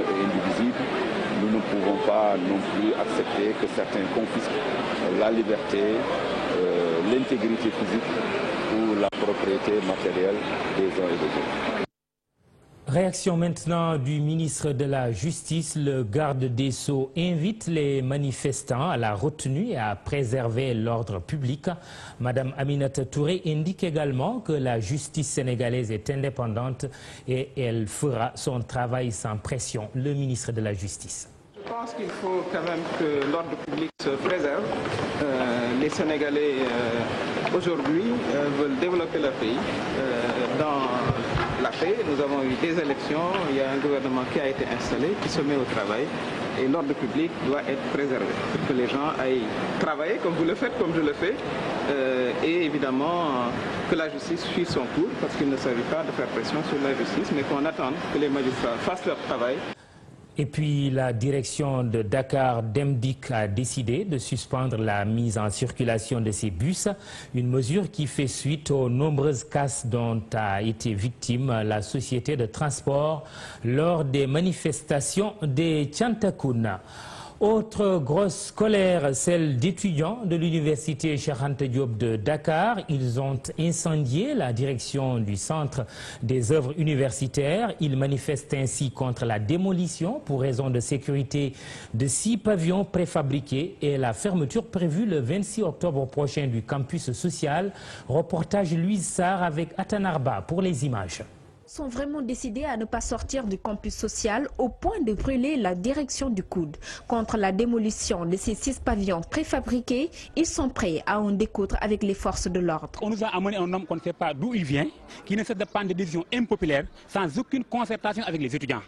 indivisible. Nous ne pouvons pas non plus accepter que certains confisquent la liberté, l'intégrité physique ou la propriété matérielle des uns et des autres. Réaction maintenant du ministre de la Justice. Le garde des Sceaux invite les manifestants à la retenue et à préserver l'ordre public. Madame Aminata Touré indique également que la justice sénégalaise est indépendante et elle fera son travail sans pression. Le ministre de la Justice. Je pense qu'il faut quand même que l'ordre public se préserve. Les Sénégalais aujourd'hui veulent développer leur pays dans la paix. Nous avons eu des élections, il y a un gouvernement qui a été installé, qui se met au travail et l'ordre public doit être préservé pour que les gens aillent travailler comme vous le faites, comme je le fais et évidemment que la justice suive son cours parce qu'il ne s'agit pas de faire pression sur la justice mais qu'on attende que les magistrats fassent leur travail. Et puis la direction de Dakar Demdik a décidé de suspendre la mise en circulation de ces bus, une mesure qui fait suite aux nombreuses casses dont a été victime la société de transport lors des manifestations des Tiantakouna. Autre grosse colère, celle d'étudiants de l'université Cheikh Anta Diop de Dakar. Ils ont incendié la direction du centre des œuvres universitaires. Ils manifestent ainsi contre la démolition pour raison de sécurité de 6 pavillons préfabriqués et la fermeture prévue le 26 octobre prochain du campus social. Reportage Louise Sarr avec Atanarba pour les images. Sont vraiment décidés à ne pas sortir du campus social au point de brûler la direction du coude. Contre la démolition de ces 6 pavillons préfabriqués, ils sont prêts à en découdre avec les forces de l'ordre. On nous a amené un homme qu'on ne sait pas d'où il vient, qui ne cesse de prendre des décisions impopulaires sans aucune concertation avec les étudiants.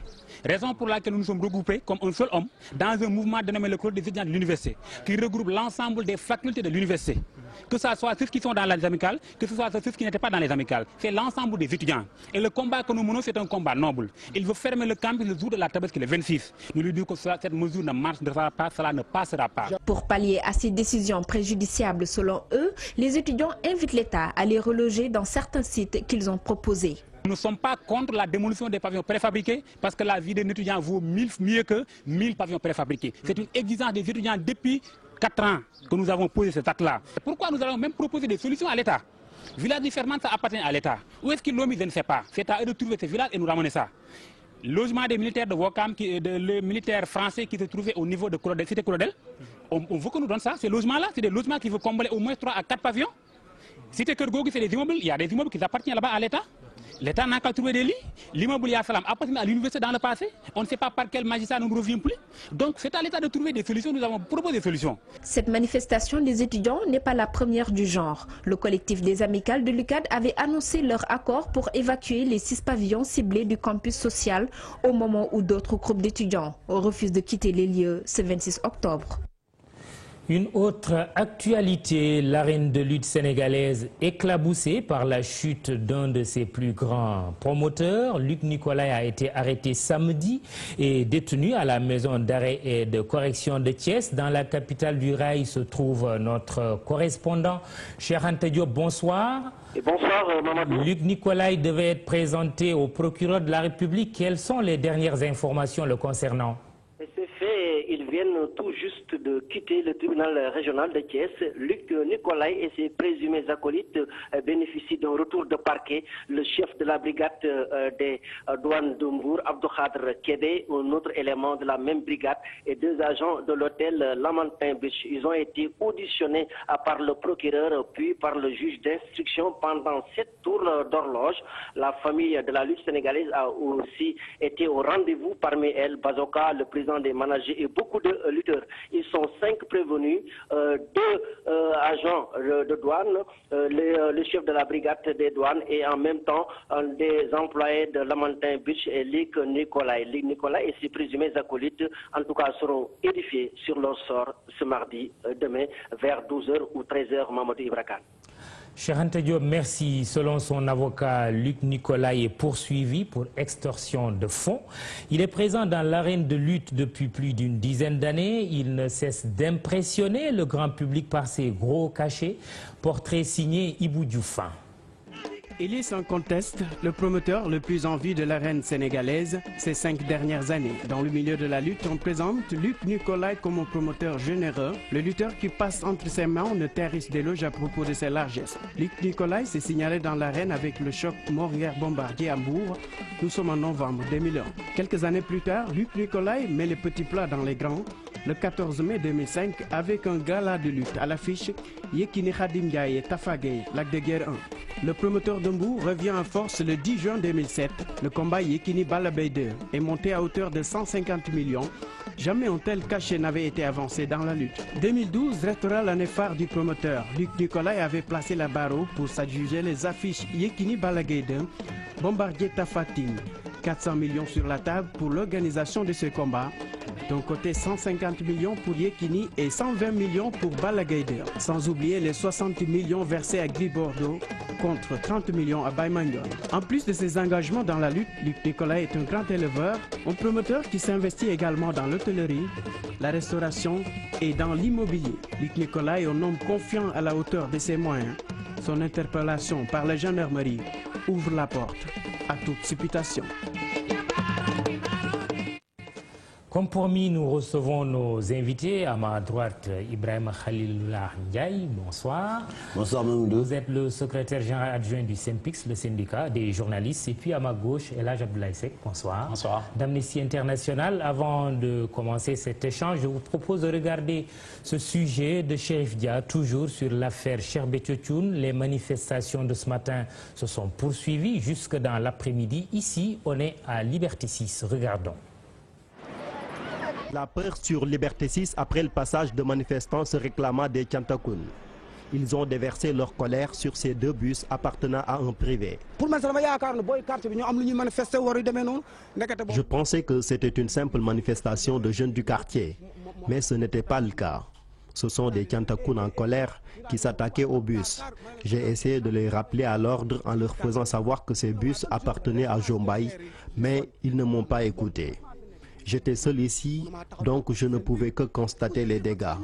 Raison pour laquelle nous nous sommes regroupés comme un seul homme dans un mouvement dénommé le Club des étudiants de l'université, qui regroupe l'ensemble des facultés de l'université. Que ce soit ceux qui sont dans les amicales, que ce soit ceux qui n'étaient pas dans les amicales. C'est l'ensemble des étudiants. Et le combat que nous menons, c'est un combat noble. Il veut fermer le campus le jour de la Tabaski, le 26. Nous lui disons que cette mesure ne marchera pas, cela ne passera pas. Pour pallier à ces décisions préjudiciables selon eux, les étudiants invitent l'État à les reloger dans certains sites qu'ils ont proposés. Nous ne sommes pas contre la démolition des pavillons préfabriqués parce que la vie d'un étudiant vaut mieux que 1000 pavillons préfabriqués. C'est une exigence des étudiants depuis 4 ans que nous avons posé cet acte-là. Pourquoi nous avons même proposé des solutions à l'État? Village du Ferment, ça appartient à l'État. Où est-ce qu'ils l'ont mis? Je ne sais pas. C'est à eux de trouver ces villages et nous ramener ça. Logement des militaires de Wokam, les militaires français qui se trouvaient au niveau de Crodel, c'était Crodel. On veut que nous donne ça. Ces logements-là, c'est des logements qui veulent combler au moins 3 à 4 pavillons. Cité Kergogi, c'est des immeubles. Il y a des immeubles qui appartiennent là-bas à l'État. L'État n'a qu'à trouver des lits. L'immeuble Yassalam appartient à l'université dans le passé. On ne sait pas par quel magistrat nous ne revient plus. Donc c'est à l'État de trouver des solutions. Nous avons proposé des solutions. Cette manifestation des étudiants n'est pas la première du genre. Le collectif des amicales de l'UCAD avait annoncé leur accord pour évacuer les 6 pavillons ciblés du campus social au moment où d'autres groupes d'étudiants refusent de quitter les lieux ce 26 octobre. Une autre actualité, l'arène de lutte sénégalaise éclaboussée par la chute d'un de ses plus grands promoteurs. Luc Nicolaï a été arrêté samedi et détenu à la maison d'arrêt et de correction de Thiès. Dans la capitale du rail se trouve notre correspondant Cheikh Anta Diop. Bonsoir. Et bonsoir Mamadou. Luc Nicolaï devait être présenté au procureur de la République. Quelles sont les dernières informations le concernant? Ils viennent tout juste de quitter le tribunal régional de Thiès. Luc Nicolaï et ses présumés acolytes bénéficient d'un retour de parquet. Le chef de la brigade des douanes de Mbour, Abdou Khadr Kédé, un autre élément de la même brigade, et 2 agents de l'hôtel Lamantin Beach. Ils ont été auditionnés par le procureur puis par le juge d'instruction pendant 7 tours d'horloge. La famille de la lutte sénégalaise a aussi été au rendez-vous. Parmi elles, Bazoka, le président des managers et beaucoup de lutteurs. Ils sont 5 prévenus, 2 agents de douane, le chef de la brigade des douanes et en même temps des employés de Lamantin Beach et Luc Nicolaï. Luc Nicolaï et ses présumés acolytes, en tout cas, seront édifiés sur leur sort ce mardi, demain, vers 12h ou 13h, Mamadou Ibrakan. Cheikh Anta Diop, merci. Selon son avocat, Luc Nicolaï est poursuivi pour extorsion de fonds. Il est présent dans l'arène de lutte depuis plus d'une dizaine d'années. Il ne cesse d'impressionner le grand public par ses gros cachets. Portrait signé Ibou Dioufan. Il est sans conteste le promoteur le plus en vue de l'arène sénégalaise ces 5 dernières années. Dans le milieu de la lutte, on présente Luc Nicolaï comme un promoteur généreux. Le lutteur qui passe entre ses mains ne tarisse d'éloges à propos de ses largesses. Luc Nicolaï s'est signalé dans l'arène avec le choc Morière-Bombardier à Hambourg. Nous sommes en novembre 2001. Quelques années plus tard, Luc Nicolaï met les petits plats dans les grands. Le 14 mai 2005, avec un gala de lutte à l'affiche, Yekini Khadim Ndiaye et Tafa Gueye, Lac de Guerre 1. Le promoteur d'Hambourg revient en force le 10 juin 2007. Le combat Yekini Balla Gaye 2 est monté à hauteur de 150 millions. Jamais un tel cachet n'avait été avancé dans la lutte. 2012 restera l'année phare du promoteur. Luc Nicolaï avait placé la barre haute pour s'adjuger les affiches Yekini Balla Gaye 2, Bombardier Tapha Tine. 400 millions sur la table pour l'organisation de ce combat. D'un côté 150 millions pour Yekini et 120 millions pour Balla Gaye 2. Sans oublier les 60 millions versés à Gris Bordeaux contre 30 millions à Baïmandion. En plus de ses engagements dans la lutte, Luc Nicolaï est un grand éleveur, un promoteur qui s'investit également dans l'hôtellerie, la restauration et dans l'immobilier. Luc Nicolaï est un homme confiant à la hauteur de ses moyens. Son interpellation par la gendarmerie ouvre la porte à toute supputation. Comme promis, nous recevons nos invités. À ma droite, Ibrahim Khalilullah Ndiaye, bonsoir. Bonsoir, Mamoudou. Vous êtes le secrétaire général adjoint du SYNPICS, le syndicat des journalistes. Et puis à ma gauche, Elhadj Abdoulaye Seck, bonsoir. Bonsoir. D'Amnesty International. Avant de commencer cet échange, je vous propose de regarder ce sujet de Cherif Dia, toujours sur l'affaire Cheikh Béthio Thioune. Les manifestations de ce matin se sont poursuivies jusque dans l'après-midi. Ici, on est à Liberté 6. Regardons. La peur sur Liberté 6 après le passage de manifestants se réclamant des Thiantakoun. Ils ont déversé leur colère sur ces 2 bus appartenant à un privé. Je pensais que c'était une simple manifestation de jeunes du quartier, mais ce n'était pas le cas. Ce sont des Thiantakoun en colère qui s'attaquaient aux bus. J'ai essayé de les rappeler à l'ordre en leur faisant savoir que ces bus appartenaient à Jombaï, mais ils ne m'ont pas écouté. J'étais seul ici, donc je ne pouvais que constater les dégâts.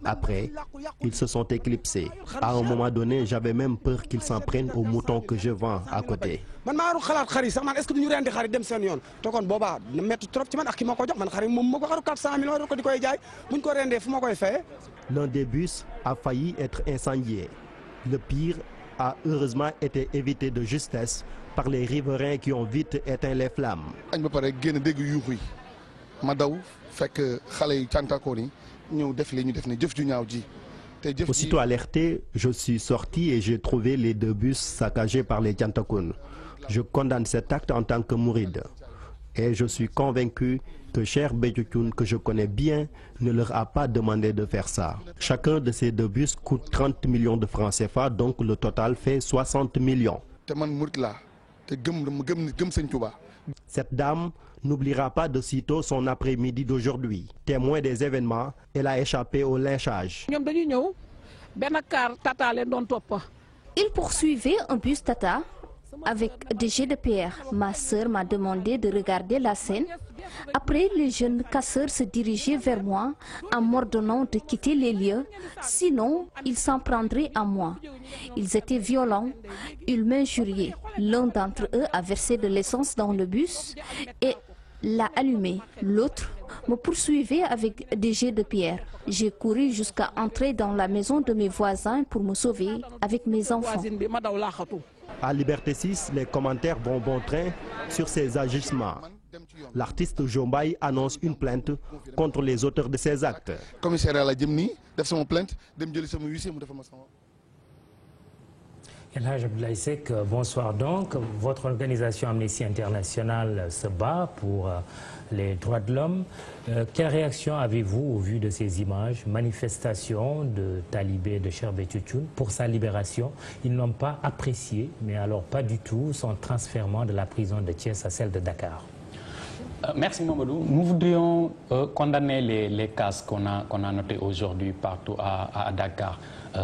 Après, ils se sont éclipsés. À un moment donné, j'avais même peur qu'ils s'en prennent aux moutons que je vends à côté. L'un des bus a failli être incendié. Le pire a heureusement été évité de justesse par les riverains qui ont vite éteint les flammes. Aussitôt alerté, je suis sorti et j'ai trouvé les 2 bus saccagés par les Thiantakoun. Je condamne cet acte en tant que mouride. Et je suis convaincu que Cheikh Béthio Thioune, que je connais bien, ne leur a pas demandé de faire ça. Chacun de ces 2 bus coûte 30 millions de francs CFA, donc le total fait 60 millions. Cette dame n'oubliera pas de sitôt son après-midi d'aujourd'hui. Témoin des événements, elle a échappé au lynchage. Il poursuivait un bus Tata avec des jets de pierre. Ma sœur m'a demandé de regarder la scène. Après, les jeunes casseurs se dirigeaient vers moi en m'ordonnant de quitter les lieux, sinon ils s'en prendraient à moi. Ils étaient violents, ils m'injuriaient. L'un d'entre eux a versé de l'essence dans le bus et l'a allumé. L'autre me poursuivait avec des jets de pierre. J'ai couru jusqu'à entrer dans la maison de mes voisins pour me sauver avec mes enfants. À Liberté 6, les commentaires vont bon train sur ces agissements. L'artiste Jombaï annonce une plainte contre les auteurs de ces actes. Elhadj Abdoulaye Seck, bonsoir donc. Votre organisation Amnesty International se bat pour les droits de l'homme. Quelle réaction avez-vous au vu de ces images, manifestations de talibés de Cheikh Béthio Thioune pour sa libération? Ils n'ont pas apprécié, mais alors pas du tout, son transfèrement de la prison de Thiès à celle de Dakar. Merci Mamadou. Nous voudrions condamner les cas qu'on a notés aujourd'hui partout à Dakar.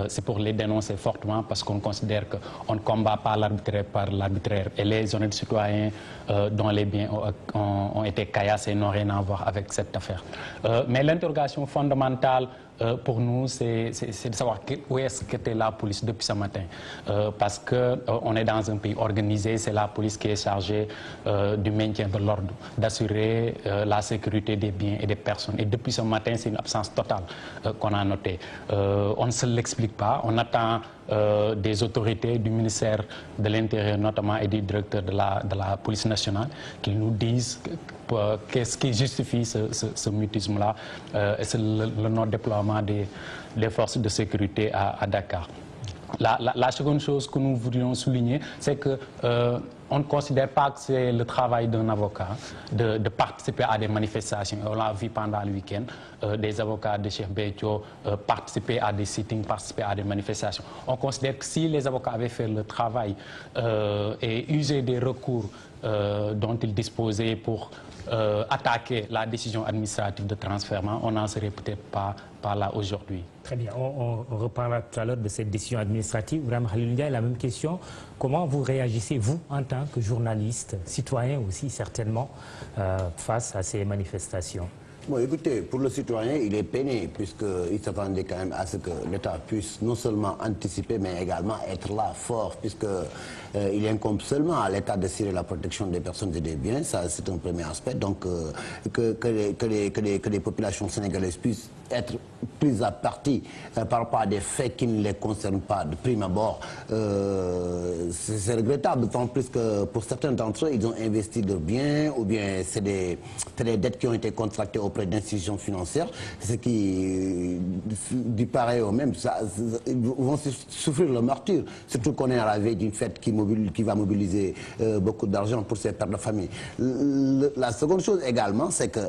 c'est pour les dénoncer fortement parce qu'on considère qu'on ne combat pas l'arbitraire par l'arbitraire. Et les honnêtes citoyens dont les biens ont été caillassés n'ont rien à voir avec cette affaire. Mais l'interrogation fondamentale pour nous, c'est de savoir où est-ce qu'était la police depuis ce matin. Parce qu'on est dans un pays organisé, c'est la police qui est chargée du maintien de l'ordre, d'assurer la sécurité des biens et des personnes. Et depuis ce matin, c'est une absence totale qu'on a notée. On ne se l'explique pas. On attend des autorités du ministère de l'Intérieur notamment et du directeur de la police nationale qui nous disent qu'est-ce qui justifie ce mutisme-là. C'est le non-déploiement des forces de sécurité à Dakar. La seconde chose que nous voudrions souligner, c'est que on ne considère pas que c'est le travail d'un avocat de participer à des manifestations. On l'a vu pendant le week-end, des avocats de Cheikh Béthio participer à des sittings, participer à des manifestations. On considère que si les avocats avaient fait le travail et usé des recours dont ils disposaient pour attaquer la décision administrative de transfert, on n'en serait peut-être pas là aujourd'hui. Très bien, on reparlera tout à l'heure de cette décision administrative. Ibrahim Khalil Ndiaye, la même question. Comment vous réagissez, vous, en tant que journaliste, citoyen aussi certainement, face à ces manifestations? Bon, écoutez, pour le citoyen, il est peiné puisqu'il s'attendait quand même à ce que l'État puisse non seulement anticiper, mais également être là, fort, puisqu'il incombe seulement à l'État d'assurer la protection des personnes et des biens. Ça, c'est un premier aspect. Donc, que les populations sénégalaises puissent être prises à partie par rapport à des faits qui ne les concernent pas de prime abord, c'est regrettable, d'autant plus que pour certains d'entre eux, ils ont investi leurs biens, ou bien c'est des dettes qui ont été contractées auprès d'institutions financières, ce qui, du pareil au même, ils vont souffrir le martyre, surtout qu'on est à la veille d'une fête qui va mobiliser beaucoup d'argent pour ces pères de famille. La seconde chose également, c'est que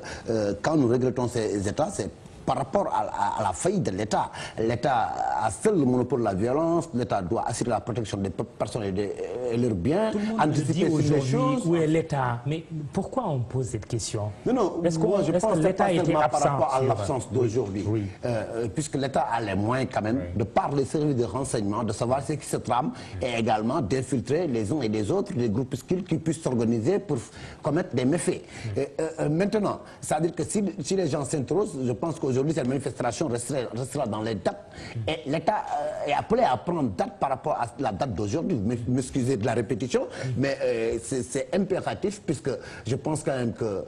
quand nous regrettons ces États, c'est par rapport à la faillite de l'État. L'État a seul le monopole de la violence, l'État doit assurer la protection des personnes et leurs biens, anticiper sur les choses. Où est l'État? Mais pourquoi on pose cette question? Non, moi je pense que l'État est absent par rapport à l'absence d'aujourd'hui. Oui. Puisque l'État a les moyens quand même de par les services de renseignement, de savoir ce qui se trame et également d'infiltrer les uns et les autres, les groupuscules qui puissent s'organiser pour commettre des méfaits. Maintenant, ça veut dire que si les gens s'interrogent, je pense qu'aujourd'hui, cette manifestation restera dans les dates. Et l'État est appelé à prendre date par rapport à la date d'aujourd'hui. M'excusez de la répétition, mais c'est impératif, puisque je pense quand même que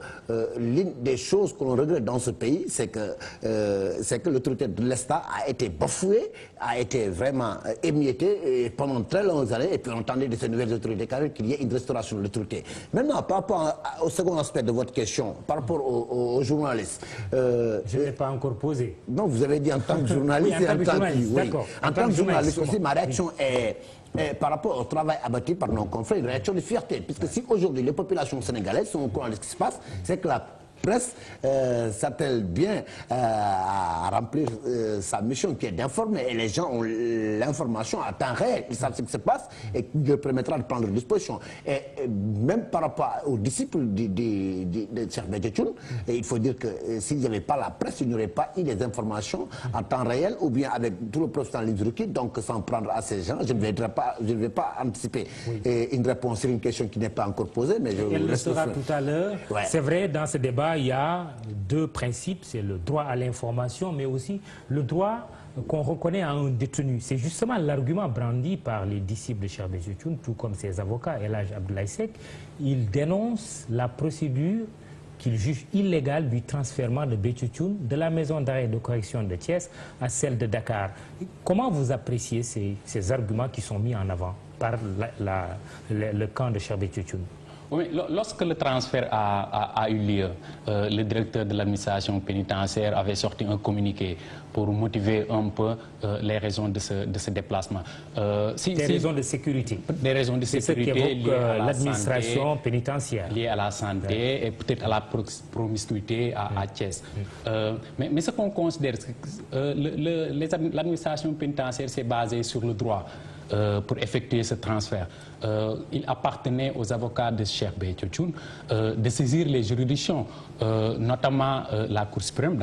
l'une des choses que l'on regrette dans ce pays, c'est que l'autorité de l'État a été bafouée, a été vraiment émiettée pendant très longues années, et puis on entendait de ces nouvelles autorités qu'il y ait une restauration de l'autorité. Maintenant, par rapport au second aspect de votre question, par rapport aux journalistes... je n'ai pas encore posé. Non, vous avez dit en tant que journaliste et en tant que... En tant que journaliste aussi, ma réaction est... par rapport au travail abattu par nos confrères, une réaction de fierté. Puisque si aujourd'hui les populations sénégalaises sont au courant de ce qui se passe, c'est que la presse s'attelle bien à remplir sa mission qui est d'informer, et les gens ont l'information à temps réel, ils savent ce qui se passe et qui leur permettra de prendre leurs dispositions. Et même par rapport aux disciples de Cheikh Béthio, il faut dire que s'il n'y avait pas la presse, il n'y aurait pas eu les informations en temps réel, ou bien avec tout le professionnalisme requis. Donc sans prendre à ces gens, je ne vais pas anticiper une réponse sur une question qui n'est pas encore posée, mais elle le sera tout à l'heure. Ouais. C'est vrai, dans ce débat, il y a deux principes, c'est le droit à l'information, mais aussi le droit qu'on reconnaît à un détenu. C'est justement l'argument brandi par les disciples de Cheikh Béthio, tout comme ses avocats, El Hadj Abdoulaye Seck. Ils dénoncent la procédure qu'ils jugent illégale du transfèrement de Béthio de la maison d'arrêt de correction de Thiès à celle de Dakar. Comment vous appréciez ces arguments qui sont mis en avant par le camp de Cheikh Béthio? Oui, lorsque le transfert a eu lieu, le directeur de l'administration pénitentiaire avait sorti un communiqué pour motiver un peu les raisons de ce déplacement. Des raisons de sécurité. Des raisons de sécurité liées à l'administration pénitentiaire. Liées à la santé et peut-être à la promiscuité à Thiès. Mais ce qu'on considère, l'administration pénitentiaire s'est basée sur le droit pour effectuer ce transfert. il appartenait aux avocats de Cheikh Béthio Thioune de saisir les juridictions, notamment la Cour suprême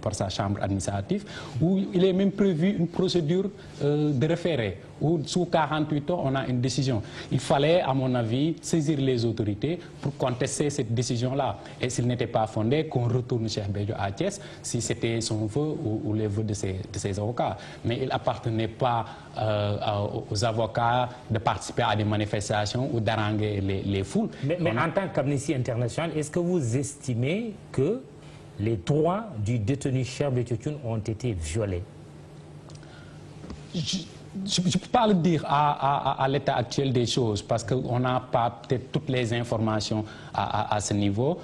par sa chambre administrative, où il est même prévu une procédure de référé, où sous 48 heures, on a une décision. Il fallait, à mon avis, saisir les autorités pour contester cette décision-là. Et s'il n'était pas fondé, qu'on retourne Cheikh Béthio à Thiès, si c'était son vœu ou les vœux de ses avocats. Mais il n'appartenait pas aux avocats de participer à des manifestations ou d'haranguer les foules. Mais en tant qu'Amnesty International, est-ce que vous estimez que les droits du détenu Cheikh Béthio Thioune ont été violés? Je ne peux pas le dire à l'état actuel des choses parce qu'on n'a pas peut-être toutes les informations à ce niveau.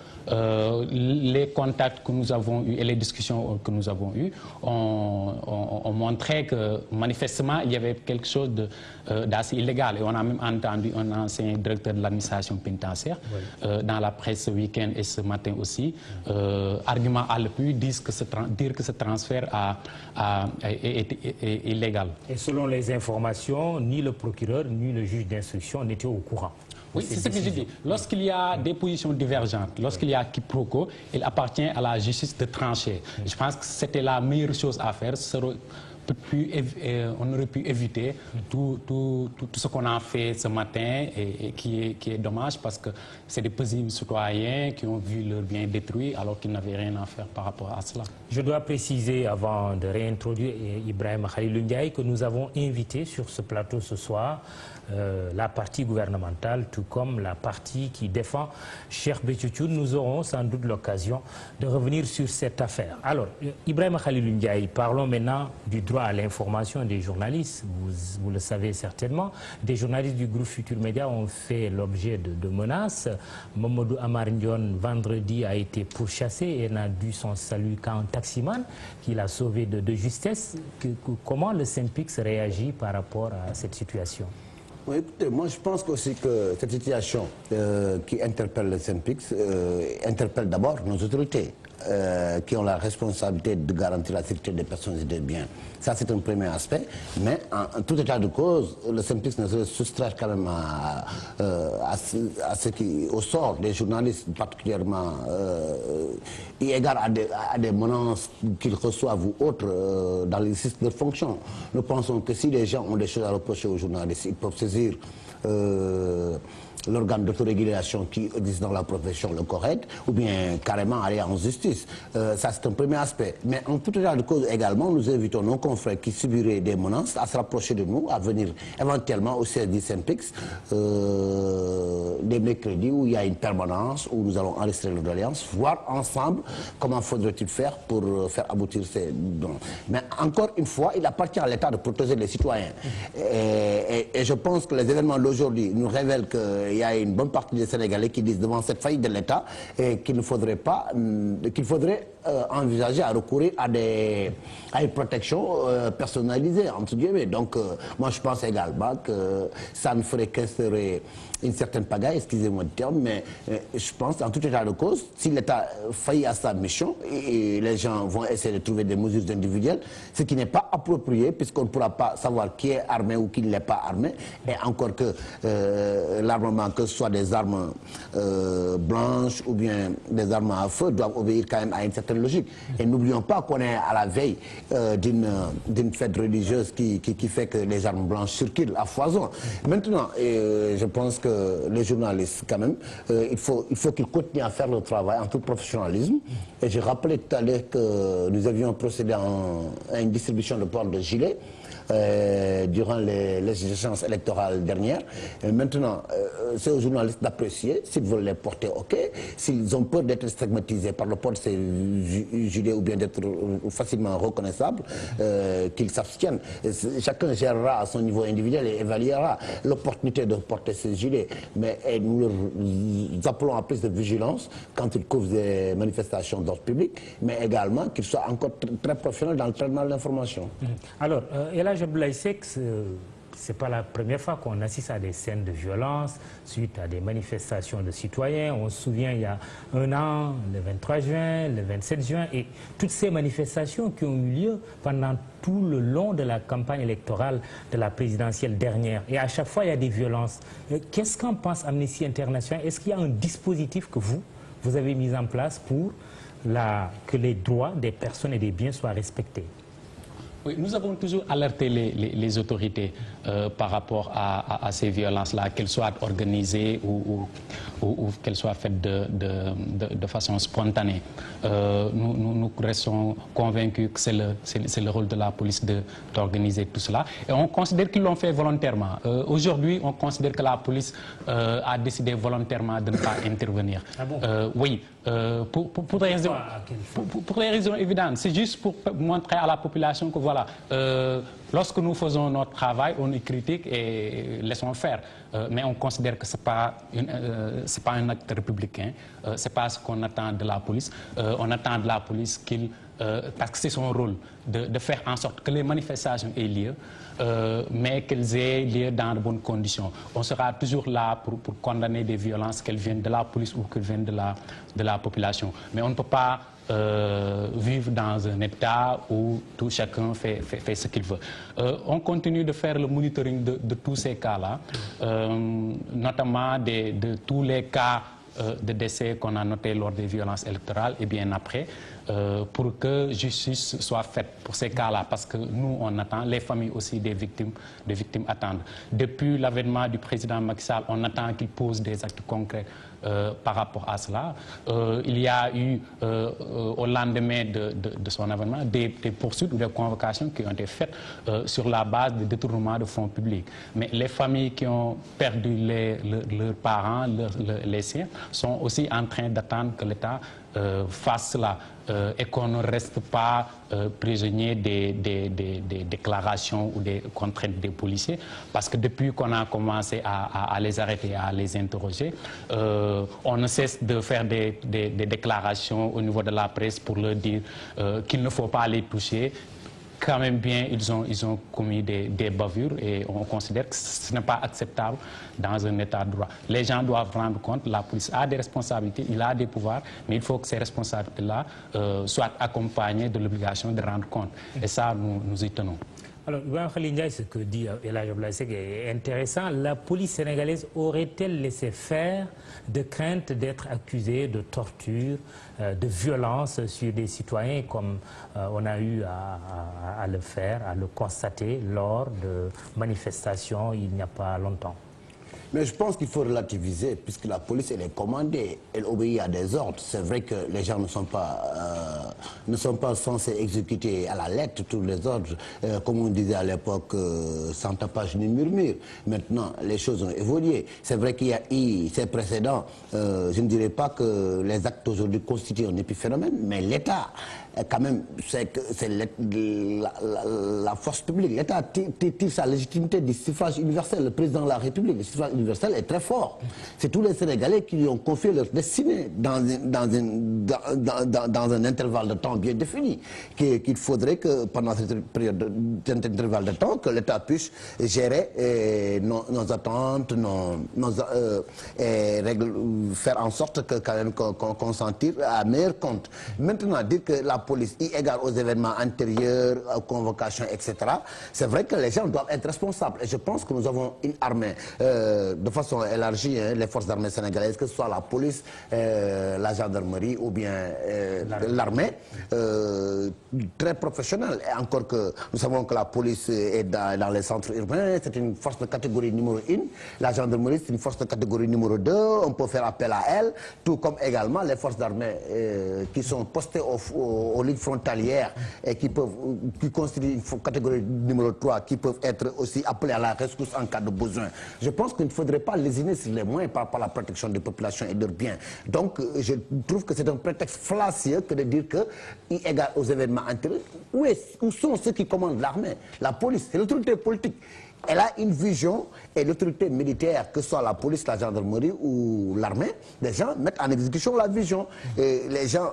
Les contacts que nous avons eus et les discussions que nous avons eues ont montré que manifestement il y avait quelque chose d'assez illégal. Et on a même entendu un ancien directeur de l'administration pénitentiaire dans la presse ce week-end et ce matin aussi, argument à l'appui, dire que ce transfert est illégal. Et selon les informations, ni le procureur ni le juge d'instruction n'étaient au courant. Oui, c'est ce que je dis. Lorsqu'il y a des positions divergentes, lorsqu'il y a quiproquo, il appartient à la justice de trancher. Je pense que c'était la meilleure chose à faire. On aurait pu éviter tout ce qu'on a fait ce matin et qui est dommage parce que c'est des paisibles citoyens qui ont vu leurs biens détruits alors qu'ils n'avaient rien à faire par rapport à cela. Je dois préciser avant de réintroduire Ibrahima Khalilou Ndiaye que nous avons invité sur ce plateau ce soir la partie gouvernementale tout comme la partie qui défend Cheikh Béthio Thioune. Nous aurons sans doute l'occasion de revenir sur cette affaire. Alors, Ibrahima Khalilou Ndiaye, parlons maintenant du droit à l'information des journalistes. Vous le savez certainement, des journalistes du groupe Futur Média ont fait l'objet de menaces. Mamadou Amar Ndione, vendredi, a été pourchassé et n'a dû son salut qu'à un taximan qui l'a sauvé de justesse. Comment le SYNPICS réagit par rapport à cette situation? Oui, écoutez, moi je pense aussi que cette situation qui interpelle le SYNPICS interpelle d'abord nos autorités qui ont la responsabilité de garantir la sécurité des personnes et des biens. Ça c'est un premier aspect, mais en tout état de cause, le SYNPICS ne se soustraire quand même au sort des journalistes particulièrement eu égard à des menaces qu'ils reçoivent ou autres dans l'exercice de leur fonction. Nous pensons que si les gens ont des choses à reprocher aux journalistes, ils peuvent saisir l'organe d'autorégulation qui existe dans la profession, le CORED, ou bien carrément aller en justice. Ça, c'est un premier aspect. Mais en tout état de cause également, nous invitons nos confrères qui subiraient des menaces à se rapprocher de nous, à venir éventuellement au siège du SYNPICS des mercredis où il y a une permanence, où nous allons enregistrer nos doléances, voir ensemble comment faudrait-il faire pour faire aboutir ces dons. Mais encore une fois, il appartient à l'État de protéger les citoyens. Et je pense que les événements d'aujourd'hui nous révèlent qu'il y a une bonne partie des Sénégalais qui disent devant cette faillite de l'État qu'il ne faudrait pas, qu'il faudrait envisager à recourir à une protection personnalisée, entre guillemets. Donc, moi, je pense également que ça ne ferait qu'instaurer une certaine pagaille, excusez-moi le terme, mais je pense, en tout état de cause, si l'État faillit à sa mission, et les gens vont essayer de trouver des mesures individuelles, ce qui n'est pas approprié, puisqu'on ne pourra pas savoir qui est armé ou qui ne l'est pas armé, et encore que l'armement, que ce soit des armes blanches ou bien des armes à feu, doivent obéir quand même à une certaine logique. Et n'oublions pas qu'on est à la veille d'une fête religieuse qui fait que les armes blanches circulent à foison. Maintenant, je pense que les journalistes, quand même, il faut qu'ils continuent à faire leur travail en tout professionnalisme. Et j'ai rappelé tout à l'heure que nous avions procédé à une distribution de portes de gilets durant les échéances électorales dernières. Et maintenant, c'est aux journalistes d'apprécier s'ils veulent les porter, ok. S'ils ont peur d'être stigmatisés par le port de ces gilets ou bien d'être facilement reconnaissables, qu'ils s'abstiennent. Chacun gérera à son niveau individuel et évaluera l'opportunité de porter ces gilets. Mais nous leur appelons à plus de vigilance quand ils couvrent des manifestations d'ordre public, mais également qu'ils soient encore très professionnels dans le traitement de l'information. Alors, Elhadji Abdoulaye Seck, c'est pas la première fois qu'on assiste à des scènes de violence suite à des manifestations de citoyens. On se souvient il y a un an, le 23 juin, le 27 juin, et toutes ces manifestations qui ont eu lieu pendant tout le long de la campagne électorale de la présidentielle dernière. Et à chaque fois, il y a des violences. Qu'est-ce qu'en pense Amnesty International? Est-ce qu'il y a un dispositif que vous avez mis en place pour que les droits des personnes et des biens soient respectés? Oui, nous avons toujours alerté les autorités par rapport à ces violences-là, qu'elles soient organisées ou qu'elles soient faites de façon spontanée. Nous restons convaincus que c'est le rôle de la police d'organiser tout cela. Et on considère qu'ils l'ont fait volontairement. Aujourd'hui, on considère que la police a décidé volontairement de ne pas intervenir. Ah bon? Oui. Pour des raisons évidentes. C'est juste pour montrer à la population que voilà, lorsque nous faisons notre travail, on y critique et laissons faire. Mais on considère que ce n'est pas un acte républicain. Ce n'est pas ce qu'on attend de la police. On attend de la police parce que c'est son rôle de faire en sorte que les manifestations aient lieu, mais qu'elles aient lieu dans de bonnes conditions. On sera toujours là pour condamner des violences, qu'elles viennent de la police ou qu'elles viennent de la population. Mais on ne peut pas vivre dans un état où tout chacun fait ce qu'il veut. On continue de faire le monitoring de tous ces cas-là, notamment de tous les cas de décès qu'on a notés lors des violences électorales et bien après, pour que justice soit faite pour ces cas-là, parce que nous, on attend, les familles aussi des victimes attendent. Depuis l'avènement du président Macky Sall, on attend qu'il pose des actes concrets par rapport à cela. Il y a eu, au lendemain de son avènement, des poursuites ou des convocations qui ont été faites sur la base de détournement de fonds publics. Mais les familles qui ont perdu leurs parents, les siens, sont aussi en train d'attendre que l'État fasse cela et qu'on ne reste pas prisonnier des déclarations ou des contraintes des policiers, parce que depuis qu'on a commencé à les arrêter, à les interroger, on ne cesse de faire des déclarations au niveau de la presse pour leur dire qu'il ne faut pas les toucher. Quand même bien, ils ont commis des bavures et on considère que ce n'est pas acceptable dans un état de droit. Les gens doivent rendre compte, la police a des responsabilités, il a des pouvoirs, mais il faut que ces responsabilités-là soient accompagnées de l'obligation de rendre compte. Et ça, nous y tenons. Alors, ce que dit El Hadj Abdoulaye Seck est intéressant. La police sénégalaise aurait-elle laissé faire de crainte d'être accusée de torture, de violence sur des citoyens, comme on a eu à le faire, à le constater lors de manifestations il n'y a pas longtemps? Mais je pense qu'il faut relativiser, puisque la police, elle est commandée, elle obéit à des ordres. C'est vrai que les gens ne sont pas censés exécuter à la lettre tous les ordres, comme on disait à l'époque, sans tapage ni murmure. Maintenant, les choses ont évolué. C'est vrai qu'il y a eu ces précédents. Je ne dirais pas que les actes aujourd'hui constituent un épiphénomène, mais l'État, quand même, c'est la force publique. L'État tire sa légitimité du suffrage universel. Le président de la République, le suffrage universel est très fort. C'est tous les Sénégalais qui lui ont confié leur destinée dans un intervalle de temps bien défini. Qu'il faudrait que pendant cet intervalle de temps, que l'État puisse gérer nos attentes, et faire en sorte que quand même qu'on s'en tire à meilleur compte. Maintenant, dire que la police, y égale aux événements antérieurs, aux convocations, etc., c'est vrai que les gens doivent être responsables. Et je pense que nous avons une armée de façon élargie, les forces armées sénégalaises, que ce soit la police, la gendarmerie ou bien l'armée, très professionnelle. Et encore que nous savons que la police est dans les centres urbains, c'est une force de catégorie numéro 1. La gendarmerie, c'est une force de catégorie numéro 2. On peut faire appel à elle, tout comme également les forces armées qui sont postées aux lignes frontalières et qui constituent une catégorie numéro 3, qui peuvent être aussi appelées à la rescousse en cas de besoin. Je pense qu'il ne faudrait pas lésiner sur les moyens par rapport à la protection des populations et de leurs biens. Donc, je trouve que c'est un prétexte fallacieux que de dire que, égal aux événements antérieurs, où sont ceux qui commandent l'armée? La police, c'est l'autorité politique. Elle a une vision, et l'autorité militaire, que ce soit la police, la gendarmerie ou l'armée, les gens mettent en exécution la vision. Et les gens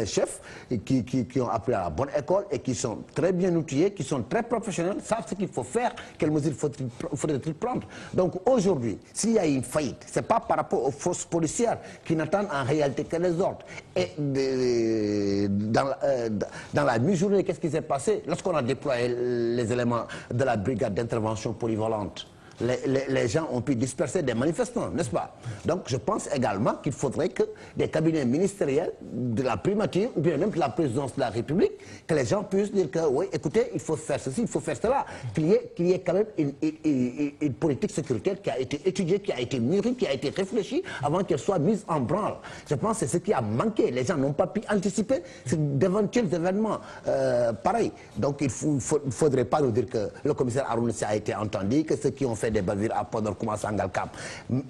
les chefs qui ont appris à la bonne école et qui sont très bien outillés, qui sont très professionnels, savent ce qu'il faut faire, quelles mesures faudrait-il prendre. Donc aujourd'hui, s'il y a une faillite, ce n'est pas par rapport aux forces policières qui n'attendent en réalité que les ordres. Et dans la mi-journée, qu'est-ce qui s'est passé? Lorsqu'on a déployé les éléments de la brigade d'intervention polyvalente, les gens ont pu disperser des manifestants, n'est-ce pas? Donc je pense également qu'il faudrait que des cabinets ministériels de la primature ou bien même de la présidence de la République, que les gens puissent dire que oui, écoutez, il faut faire ceci, il faut faire cela, qu'il y ait quand même une politique sécuritaire qui a été étudiée, qui a été mûrie, qui a été réfléchie avant qu'elle soit mise en branle. Je pense que c'est ce qui a manqué. Les gens n'ont pas pu anticiper d'éventuels événements pareils. Donc il ne faudrait pas nous dire que le commissaire Arounsi a été entendu, que ceux qui ont fait des bavures à Podor commencent à Ngalkam.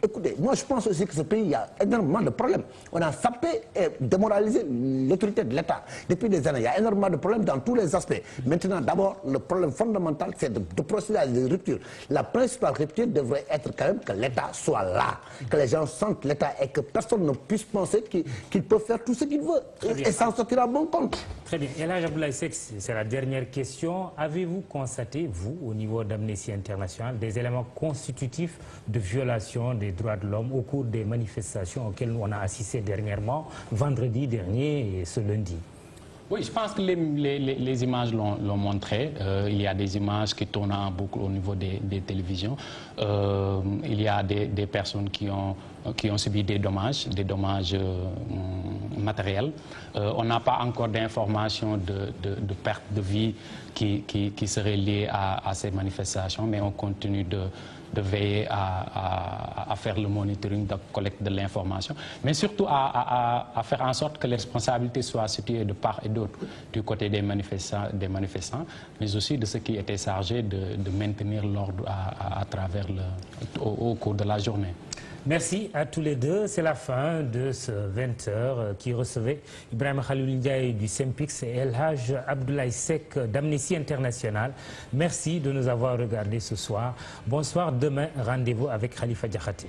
Écoutez, moi je pense aussi que ce pays, il y a énormément de problèmes. On a sapé et démoralisé l'autorité de l'État depuis des années. Il y a énormément de problèmes dans tous les aspects. Maintenant, d'abord, le problème fondamental, c'est de procéder à des ruptures. La principale rupture devrait être quand même que l'État soit là, que les gens sentent l'État et que personne ne puisse penser qu'il peut faire tout ce qu'il veut et s'en sortir à bon compte. Très bien. Et là, Abdoulaye Seck, c'est la dernière question. Avez-vous constaté, vous, au niveau d'Amnesty International, des éléments constitutifs de violation des droits de l'homme au cours des manifestations auxquelles on a assisté dernièrement, vendredi dernier et ce lundi? Oui, je pense que les images l'ont montré. Il y a des images qui tournent en boucle au niveau des télévisions. Il y a des personnes qui ont subi des dommages matériels. On n'a pas encore d'informations de perte de vie qui seraient liées à ces manifestations, mais on continue de veiller à faire le monitoring, de collecte de l'information, mais surtout à faire en sorte que les responsabilités soient situées de part et d'autre, du côté des manifestants, mais aussi de ceux qui étaient chargés de maintenir l'ordre au cours de la journée. Merci à tous les deux. C'est la fin de ce 20h qui recevait Ibrahima Khalil Ndiaye du SYNPICS et El Hadj Abdoulaye Seck d'Amnesty International. Merci de nous avoir regardés ce soir. Bonsoir. Demain, rendez-vous avec Khalifa Diakhaté.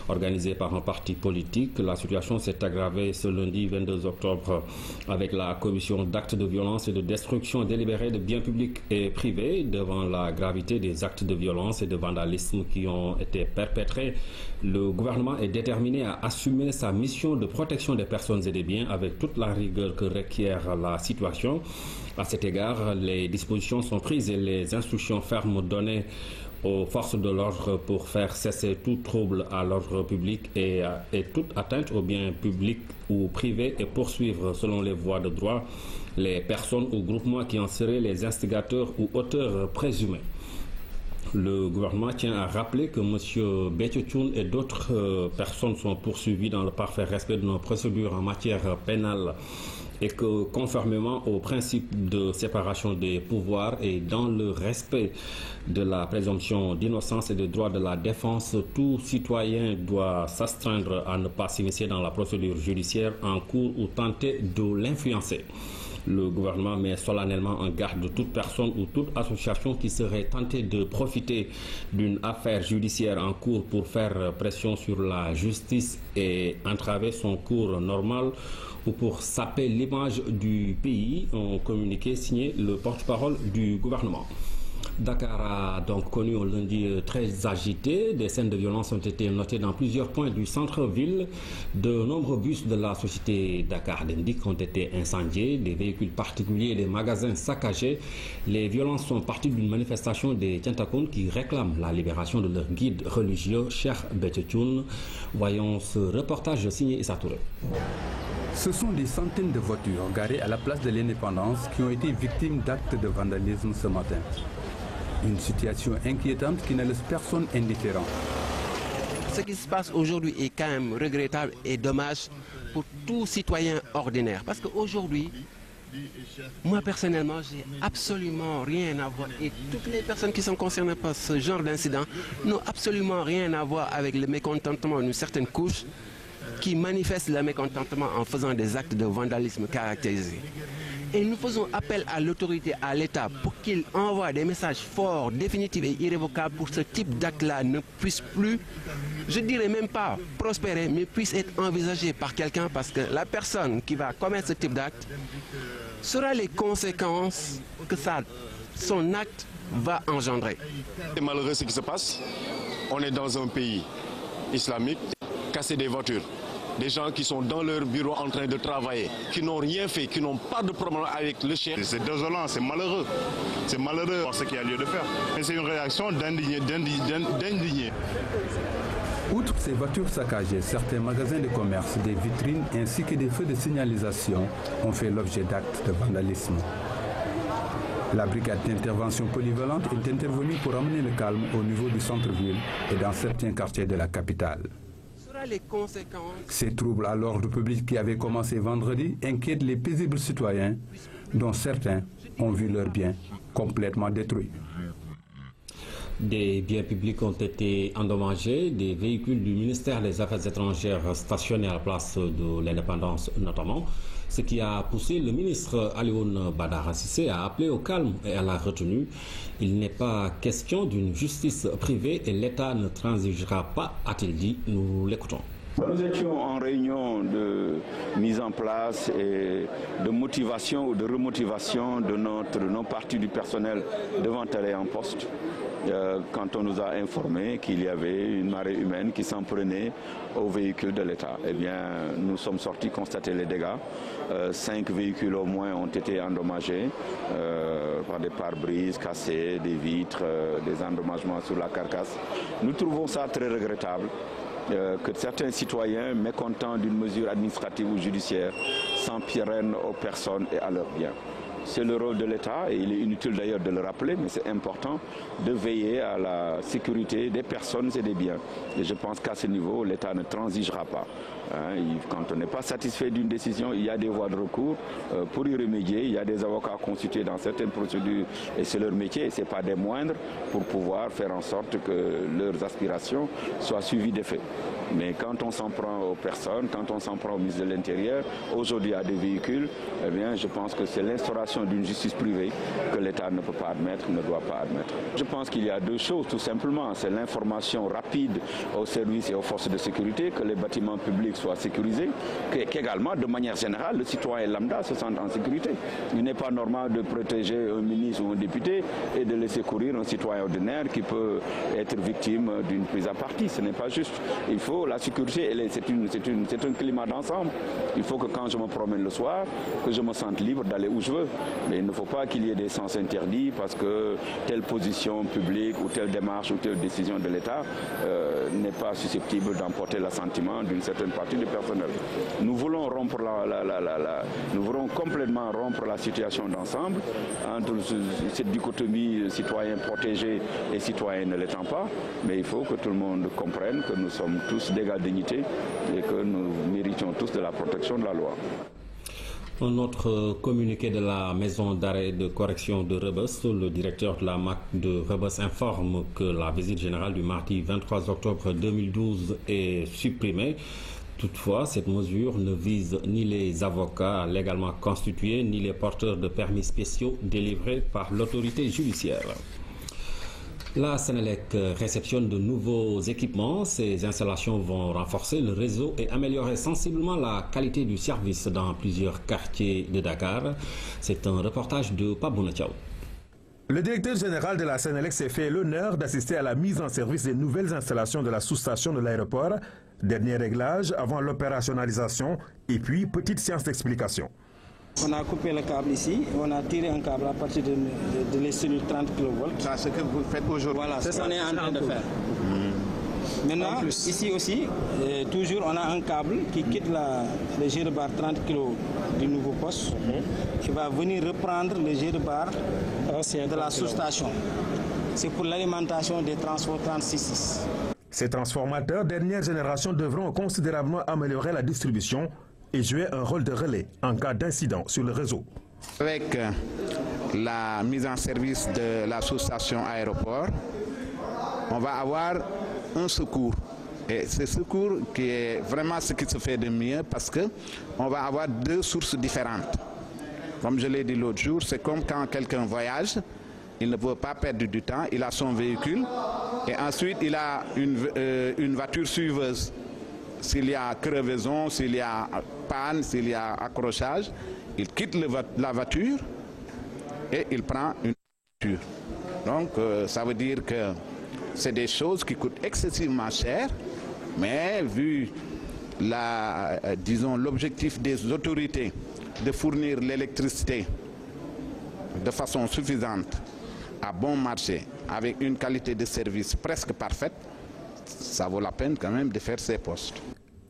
Organisé par un parti politique, la situation s'est aggravée ce lundi 22 octobre avec la commission d'actes de violence et de destruction délibérée de biens publics et privés. Devant la gravité des actes de violence et de vandalisme qui ont été perpétrés, le gouvernement est déterminé à assumer sa mission de protection des personnes et des biens avec toute la rigueur que requiert la situation. À cet égard, les dispositions sont prises et les instructions fermes données aux forces de l'ordre pour faire cesser tout trouble à l'ordre public et toute atteinte aux biens publics ou privés et poursuivre selon les voies de droit les personnes ou groupements qui en seraient les instigateurs ou auteurs présumés. Le gouvernement tient à rappeler que M. Bétioun et d'autres personnes sont poursuivis dans le parfait respect de nos procédures en matière pénale et que, conformément au principe de séparation des pouvoirs et dans le respect de la présomption d'innocence et des droits de la défense, tout citoyen doit s'astreindre à ne pas s'initier dans la procédure judiciaire en cours ou tenter de l'influencer. Le gouvernement met solennellement en garde toute personne ou toute association qui serait tentée de profiter d'une affaire judiciaire en cours pour faire pression sur la justice et entraver son cours normal ou pour saper l'image du pays. Un communiqué signé le porte-parole du gouvernement. Dakar a donc connu un lundi très agité. Des scènes de violence ont été notées dans plusieurs points du centre-ville. De nombreux bus de la société Dakar Demdik ont été incendiés, des véhicules particuliers et des magasins saccagés. Les violences sont parties d'une manifestation des Tiantakoun qui réclament la libération de leur guide religieux, Cheikh Bétioun. Voyons ce reportage signé Issa Touré. Ce sont des centaines de voitures garées à la place de l'Indépendance qui ont été victimes d'actes de vandalisme ce matin. Une situation inquiétante qui ne laisse personne indifférent. Ce qui se passe aujourd'hui est quand même regrettable et dommage pour tout citoyen ordinaire. Parce qu'aujourd'hui, moi personnellement, j'ai absolument rien à voir. Et toutes les personnes qui sont concernées par ce genre d'incident n'ont absolument rien à voir avec le mécontentement d'une certaine couche qui manifeste le mécontentement en faisant des actes de vandalisme caractérisés. Et nous faisons appel à l'autorité, à l'État, pour qu'il envoie des messages forts, définitifs et irrévocables pour que ce type d'acte-là ne puisse plus, je dirais même pas prospérer, mais puisse être envisagé par quelqu'un, parce que la personne qui va commettre ce type d'acte saura les conséquences que son acte va engendrer. C'est malheureux ce qui se passe. On est dans un pays islamique, casser des voitures. Des gens qui sont dans leur bureau en train de travailler, qui n'ont rien fait, qui n'ont pas de problème avec le chef. C'est désolant, c'est malheureux. C'est malheureux ce qu'il y a lieu de faire. Mais c'est une réaction d'indigné. Outre ces voitures saccagées, certains magasins de commerce, des vitrines ainsi que des feux de signalisation ont fait l'objet d'actes de vandalisme. La brigade d'intervention polyvalente est intervenue pour amener le calme au niveau du centre-ville et dans certains quartiers de la capitale. Ces troubles à l'ordre public qui avaient commencé vendredi inquiètent les paisibles citoyens, dont certains ont vu leurs biens complètement détruits. Des biens publics ont été endommagés, des véhicules du ministère des Affaires étrangères stationnés à la place de l'Indépendance notamment, ce qui a poussé le ministre Alioune Badara Cissé à appeler au calme et à la retenue. Il n'est pas question d'une justice privée et l'État ne transigera pas, a-t-il dit. Nous l'écoutons. Nous étions en réunion de mise en place et de motivation ou de remotivation de nos parties du personnel devant aller en poste. Quand on nous a informé qu'il y avait une marée humaine qui s'en prenait aux véhicules de l'État. Eh bien, nous sommes sortis constater les dégâts. 5 véhicules au moins ont été endommagés par des pare-brises cassés, des vitres, des endommagements sur la carcasse. Nous trouvons ça très regrettable. Que certains citoyens mécontents d'une mesure administrative ou judiciaire s'en prennent aux personnes et à leurs biens. C'est le rôle de l'État et il est inutile d'ailleurs de le rappeler, mais c'est important de veiller à la sécurité des personnes et des biens. Et je pense qu'à ce niveau, l'État ne transigera pas. Quand on n'est pas satisfait d'une décision, il y a des voies de recours pour y remédier. Il y a des avocats constitués dans certaines procédures et c'est leur métier et ce n'est pas des moindres pour pouvoir faire en sorte que leurs aspirations soient suivies des faits. Mais quand on s'en prend aux personnes, quand on s'en prend au ministre de l'Intérieur, aujourd'hui à des véhicules, eh bien, je pense que c'est l'instauration d'une justice privée que l'État ne peut pas admettre, ne doit pas admettre. Je pense qu'il y a deux choses tout simplement. C'est l'information rapide aux services et aux forces de sécurité, que les bâtiments publics soient sécurisés, qu'également, de manière générale, le citoyen lambda se sente en sécurité. Il n'est pas normal de protéger un ministre ou un député et de laisser courir un citoyen ordinaire qui peut être victime d'une prise à partie. Ce n'est pas juste. Il faut la sécurité, c'est un climat d'ensemble. Il faut que quand je me promène le soir, que je me sente libre d'aller où je veux. Mais il ne faut pas qu'il y ait des sens interdits parce que telle position publique ou telle démarche ou telle décision de l'État n'est pas susceptible d'emporter l'assentiment d'une certaine partie du personnel. Nous voulons rompre nous voulons complètement rompre la situation d'ensemble entre cette dichotomie citoyen protégé et citoyen ne l'étant pas. Mais il faut que tout le monde comprenne que nous sommes tous d'égale dignité et que nous méritons tous de la protection de la loi. Un autre communiqué de la maison d'arrêt de correction de Rebeuss, le directeur de la MAC de Rebeuss informe que la visite générale du mardi 23 octobre 2012 est supprimée. Toutefois, cette mesure ne vise ni les avocats légalement constitués, ni les porteurs de permis spéciaux délivrés par l'autorité judiciaire. La Sénélec réceptionne de nouveaux équipements. Ces installations vont renforcer le réseau et améliorer sensiblement la qualité du service dans plusieurs quartiers de Dakar. C'est un reportage de Pabouna Thiaw. Le directeur général de la Sénélec s'est fait l'honneur d'assister à la mise en service des nouvelles installations de la sous-station de l'aéroport. Dernier réglage avant l'opérationnalisation et puis petite séance d'explication. On a coupé le câble ici, on a tiré un câble à partir de les cellules 30 kV. C'est ce que vous faites aujourd'hui. Voilà, c'est ce qu'on est en train de faire. Maintenant, ici aussi, toujours on a un câble qui quitte le gyrobar 30 kg du nouveau poste qui va venir reprendre le gyrobar de la sous-station. C'est pour l'alimentation des transports 36. Ces transformateurs dernière génération devront considérablement améliorer la distribution et jouer un rôle de relais en cas d'incident sur le réseau. Avec la mise en service de la sous-station aéroport, on va avoir un secours. Et ce secours qui est vraiment ce qui se fait de mieux parce qu'on va avoir deux sources différentes. Comme je l'ai dit l'autre jour, c'est comme quand quelqu'un voyage, il ne veut pas perdre du temps, il a son véhicule et ensuite il a une voiture suiveuse. S'il y a crevaison, s'il y a panne, s'il y a accrochage, il quitte la voiture et il prend une voiture. Donc ça veut dire que c'est des choses qui coûtent excessivement cher, mais vu disons, l'objectif des autorités de fournir l'électricité de façon suffisante, à bon marché, avec une qualité de service presque parfaite, ça vaut la peine quand même de faire ces postes.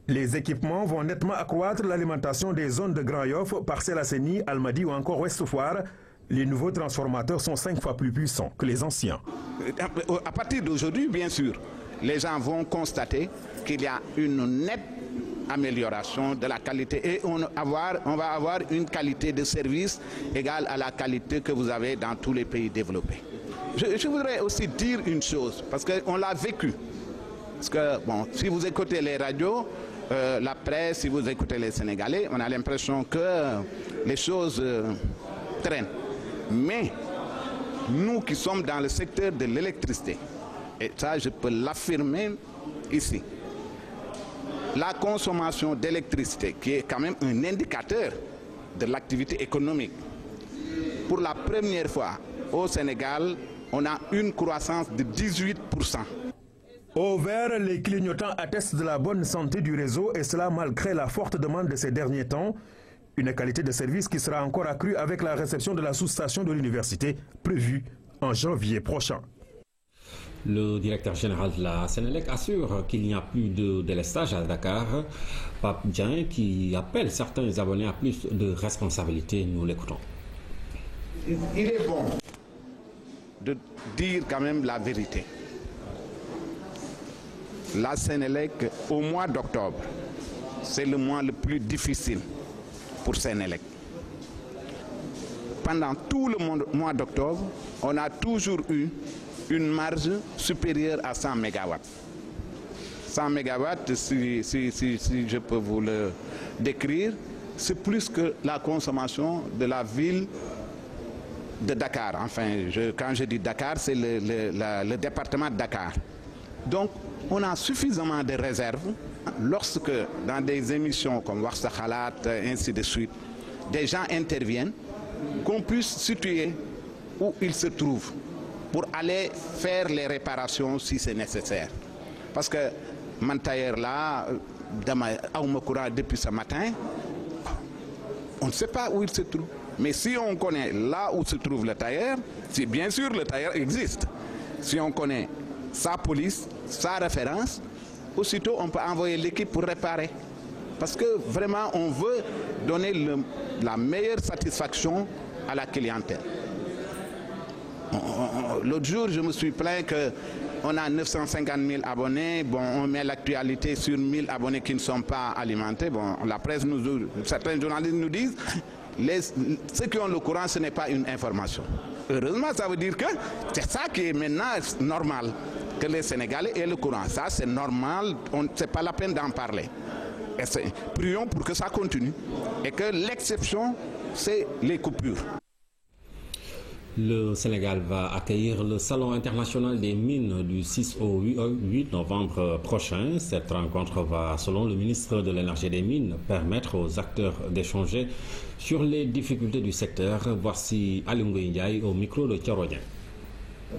Les équipements vont nettement accroître l'alimentation des zones de Grand Yoff, Parcelles Assainies, Almadies ou encore Ouest Foire. Les nouveaux transformateurs sont 5 fois plus puissants que les anciens. À partir d'aujourd'hui, bien sûr, les gens vont constater qu'il y a une nette amélioration de la qualité et on va avoir une qualité de service égale à la qualité que vous avez dans tous les pays développés. Je voudrais aussi dire une chose, parce qu'on l'a vécu. Parce que, bon, si vous écoutez les radios, la presse, si vous écoutez les Sénégalais, on a l'impression que les choses traînent. Mais nous qui sommes dans le secteur de l'électricité, et ça je peux l'affirmer ici, la consommation d'électricité, qui est quand même un indicateur de l'activité économique, pour la première fois au Sénégal, on a une croissance de 18%. Au vert, les clignotants attestent de la bonne santé du réseau et cela malgré la forte demande de ces derniers temps. Une qualité de service qui sera encore accrue avec la réception de la sous-station de l'université prévue en janvier prochain. Le directeur général de la Sénélec assure qu'il n'y a plus de délestage à Dakar. Pape Dieng qui appelle certains abonnés à plus de responsabilités. Nous l'écoutons. Il est bon de dire quand même la vérité. La Sénélec, au mois d'octobre, c'est le mois le plus difficile pour Sénélec. Pendant tout le mois d'octobre, on a toujours eu une marge supérieure à 100 MW. 100 MW, si je peux vous le décrire, c'est plus que la consommation de la ville de Dakar. Enfin, quand je dis Dakar, c'est le département de Dakar. Donc, on a suffisamment de réserves lorsque, dans des émissions comme Warsa Khalat, ainsi de suite, des gens interviennent, qu'on puisse situer où ils se trouvent pour aller faire les réparations si c'est nécessaire. Parce que mon tailleur là, depuis ce matin, on ne sait pas où il se trouve. Mais si on connaît là où se trouve le tailleur, si bien sûr le tailleur existe, si on connaît sa police, sa référence, aussitôt on peut envoyer l'équipe pour réparer. Parce que vraiment on veut donner la meilleure satisfaction à la clientèle. L'autre jour, je me suis plaint qu'on a 950 000 abonnés. Bon, on met l'actualité sur 1000 abonnés qui ne sont pas alimentés. Bon, la presse certains journalistes nous disent ceux qui ont le courant, ce n'est pas une information. Heureusement, ça veut dire que c'est ça qui est maintenant normal, que les Sénégalais aient le courant. Ça, c'est normal, c'est pas la peine d'en parler. Et prions pour que ça continue. Et que l'exception, c'est les coupures. Le Sénégal va accueillir le Salon international des mines du 6 au 8 novembre prochain. Cette rencontre va, selon le ministre de l'Énergie et des Mines, permettre aux acteurs d'échanger sur les difficultés du secteur. Voici Alioune Ndiaye au micro de Thiarodien.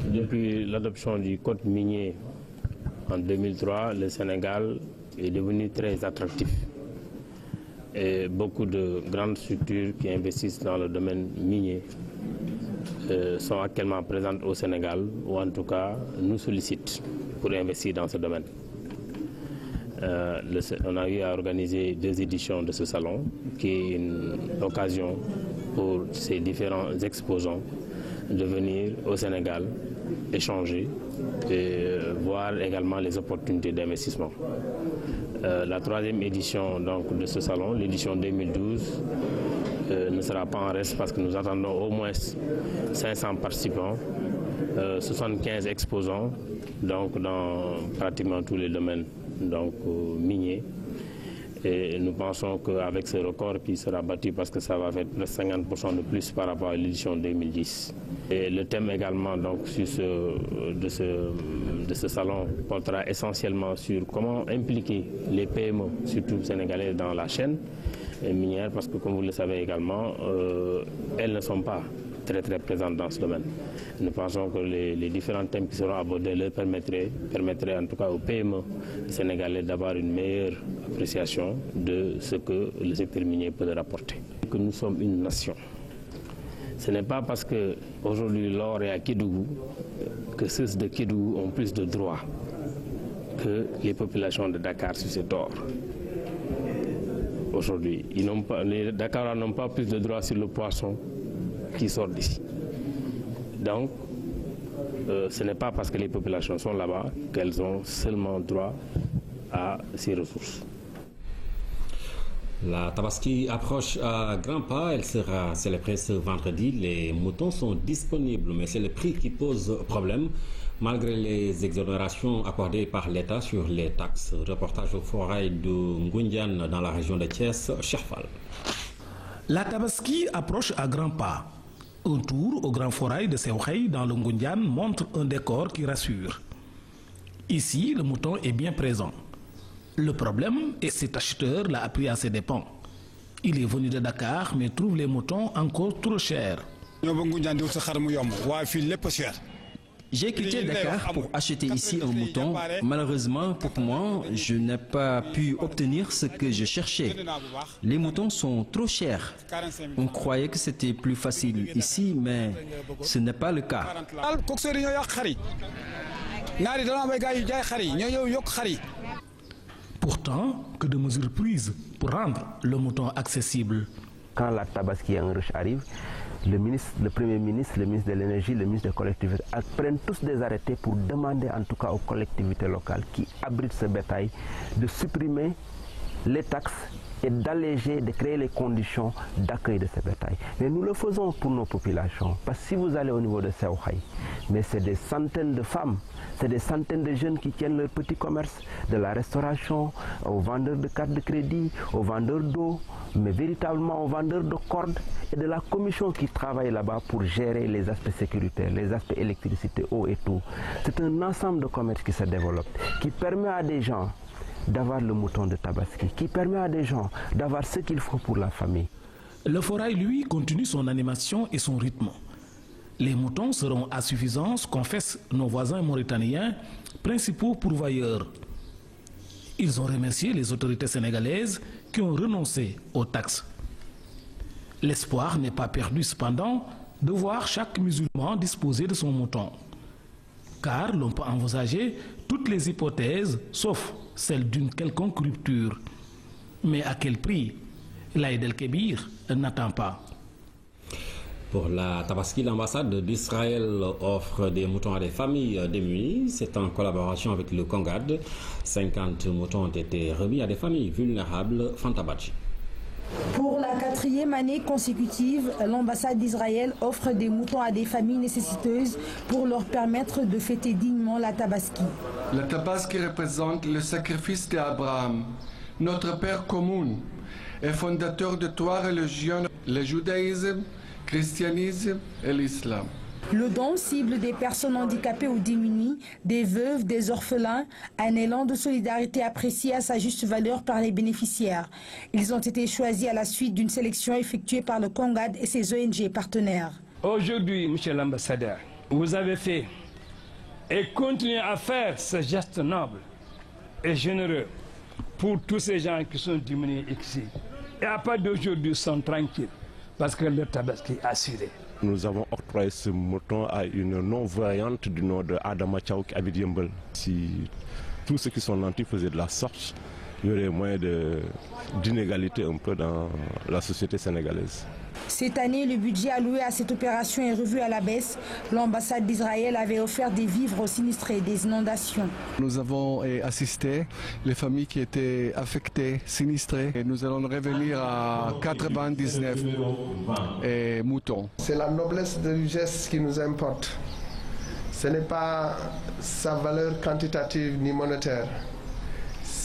Depuis l'adoption du code minier en 2003, le Sénégal est devenu très attractif. Et beaucoup de grandes structures qui investissent dans le domaine minier sont actuellement présentes au Sénégal, ou en tout cas nous sollicitent pour investir dans ce domaine. On a eu à organiser 2 éditions de ce salon, qui est une occasion pour ces différents exposants de venir au Sénégal, échanger et voir également les opportunités d'investissement. La 3e édition donc, de ce salon, l'édition 2012, ne sera pas en reste parce que nous attendons au moins 500 participants, 75 exposants donc dans pratiquement tous les domaines donc, miniers. Et nous pensons qu'avec ce record qui sera battu, parce que ça va faire 50% de plus par rapport à l'édition 2010. Et le thème également donc, de ce salon portera essentiellement sur comment impliquer les PME, surtout sénégalais, dans la chaîne minière, parce que comme vous le savez également, elles ne sont pas très présentes dans ce domaine. Nous pensons que les différents thèmes qui seront abordés leur permettraient en tout cas aux PME sénégalais d'avoir une meilleure appréciation de ce que le secteur minier peut leur apporter. Que nous sommes une nation. Ce n'est pas parce qu'aujourd'hui l'or est à Kédougou que ceux de Kédougou ont plus de droits que les populations de Dakar sur cet or. Aujourd'hui, les Dakarois n'ont pas plus de droits sur le poisson qui sort d'ici. Donc, ce n'est pas parce que les populations sont là-bas qu'elles ont seulement droit à ces ressources. La Tabaski approche à grands pas, elle sera célébrée ce vendredi. Les moutons sont disponibles, mais c'est le prix qui pose problème, malgré les exonérations accordées par l'État sur les taxes. Reportage au forail de Ngundian dans la région de Thiès, Cherfal. La Tabaski approche à grands pas. Un tour au grand forail de Seoukhey dans le Ngundian montre un décor qui rassure. Ici, le mouton est bien présent. Le problème est cet acheteur l'a appris à ses dépens. Il est venu de Dakar mais trouve les moutons encore trop chers. J'ai quitté Dakar pour acheter ici un mouton. Malheureusement pour moi, je n'ai pas pu obtenir ce que je cherchais. Les moutons sont trop chers. On croyait que c'était plus facile ici, mais ce n'est pas le cas. Pourtant, que de mesures prises pour rendre le mouton accessible. Quand la Tabaski en rush arrive, le Premier ministre, le ministre de l'Énergie, le ministre des collectivités prennent tous des arrêtés pour demander en tout cas aux collectivités locales qui abritent ce bétail de supprimer les taxes et d'alléger, de créer les conditions d'accueil de ce bétail. Mais nous le faisons pour nos populations. Parce que si vous allez au niveau de Seoukhey, mais c'est des centaines de femmes, c'est des centaines de jeunes qui tiennent leur petit commerce, de la restauration, aux vendeurs de cartes de crédit, aux vendeurs d'eau, mais véritablement aux vendeurs de cordes et de la commission qui travaille là-bas pour gérer les aspects sécuritaires, les aspects électricité, eau et tout. C'est un ensemble de commerce qui se développe, qui permet à des gens d'avoir le mouton de Tabaski, qui permet à des gens d'avoir ce qu'il faut pour la famille. Le forail, lui, continue son animation et son rythme. Les moutons seront à suffisance, confessent nos voisins mauritaniens, principaux pourvoyeurs. Ils ont remercié les autorités sénégalaises qui ont renoncé aux taxes. L'espoir n'est pas perdu cependant de voir chaque musulman disposer de son mouton. Car l'on peut envisager toutes les hypothèses, sauf celle d'une quelconque rupture. Mais à quel prix? L'Aïd el-Kébir n'attend pas. Pour la Tabaski, l'ambassade d'Israël offre des moutons à des familles démunies. C'est en collaboration avec le Congad. 50 moutons ont été remis à des familles vulnérables. Fantabadji. Pour la 4e année consécutive, l'ambassade d'Israël offre des moutons à des familles nécessiteuses pour leur permettre de fêter dignement la Tabaski. La Tabaski représente le sacrifice d'Abraham, notre Père commun et fondateur de 3 religions, le judaïsme, le christianisme et l'islam. Le don cible des personnes handicapées ou démunies, des veuves, des orphelins, un élan de solidarité apprécié à sa juste valeur par les bénéficiaires. Ils ont été choisis à la suite d'une sélection effectuée par le Congad et ses ONG partenaires. Aujourd'hui, monsieur l'ambassadeur, vous avez fait et continuez à faire ce geste noble et généreux pour tous ces gens qui sont démunis ici. Et à part d'aujourd'hui, ils sont tranquilles parce que leur Tabaski est assuré. Nous avons octroyé ce mouton à une non-voyante du nom de Adama Tchaou qui habite Yembel. Si tous ceux qui sont nantis faisaient de la sorte, il y aurait moins d'inégalité un peu dans la société sénégalaise. Cette année, le budget alloué à cette opération est revu à la baisse. L'ambassade d'Israël avait offert des vivres aux sinistrés des inondations. Nous avons assisté les familles qui étaient affectées, sinistrées. Et nous allons revenir à 99 moutons. C'est la noblesse du geste qui nous importe. Ce n'est pas sa valeur quantitative ni monétaire.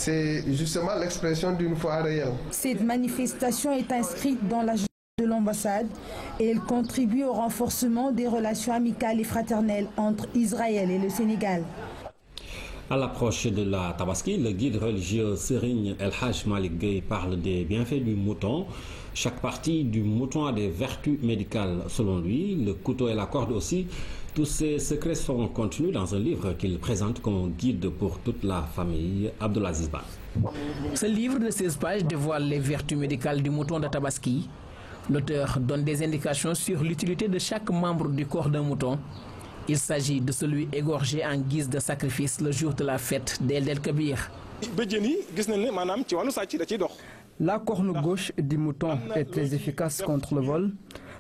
c'est justement l'expression d'une foi réelle. Cette manifestation est inscrite dans l'agenda de l'ambassade et elle contribue au renforcement des relations amicales et fraternelles entre Israël et le Sénégal. À l'approche de la Tabaski, le guide religieux Serigne El Hadj Malick Gueye parle des bienfaits du mouton. Chaque partie du mouton a des vertus médicales selon lui, le couteau et la corde aussi. Tous ces secrets sont contenus dans un livre qu'il présente comme un guide pour toute la famille. Abdelaziz Ba. Ce livre de 16 pages dévoile les vertus médicales du mouton de Tabaski. L'auteur donne des indications sur l'utilité de chaque membre du corps d'un mouton. Il s'agit de celui égorgé en guise de sacrifice le jour de la fête d'Eid el-Kabir. La corne gauche du mouton est très efficace contre le vol.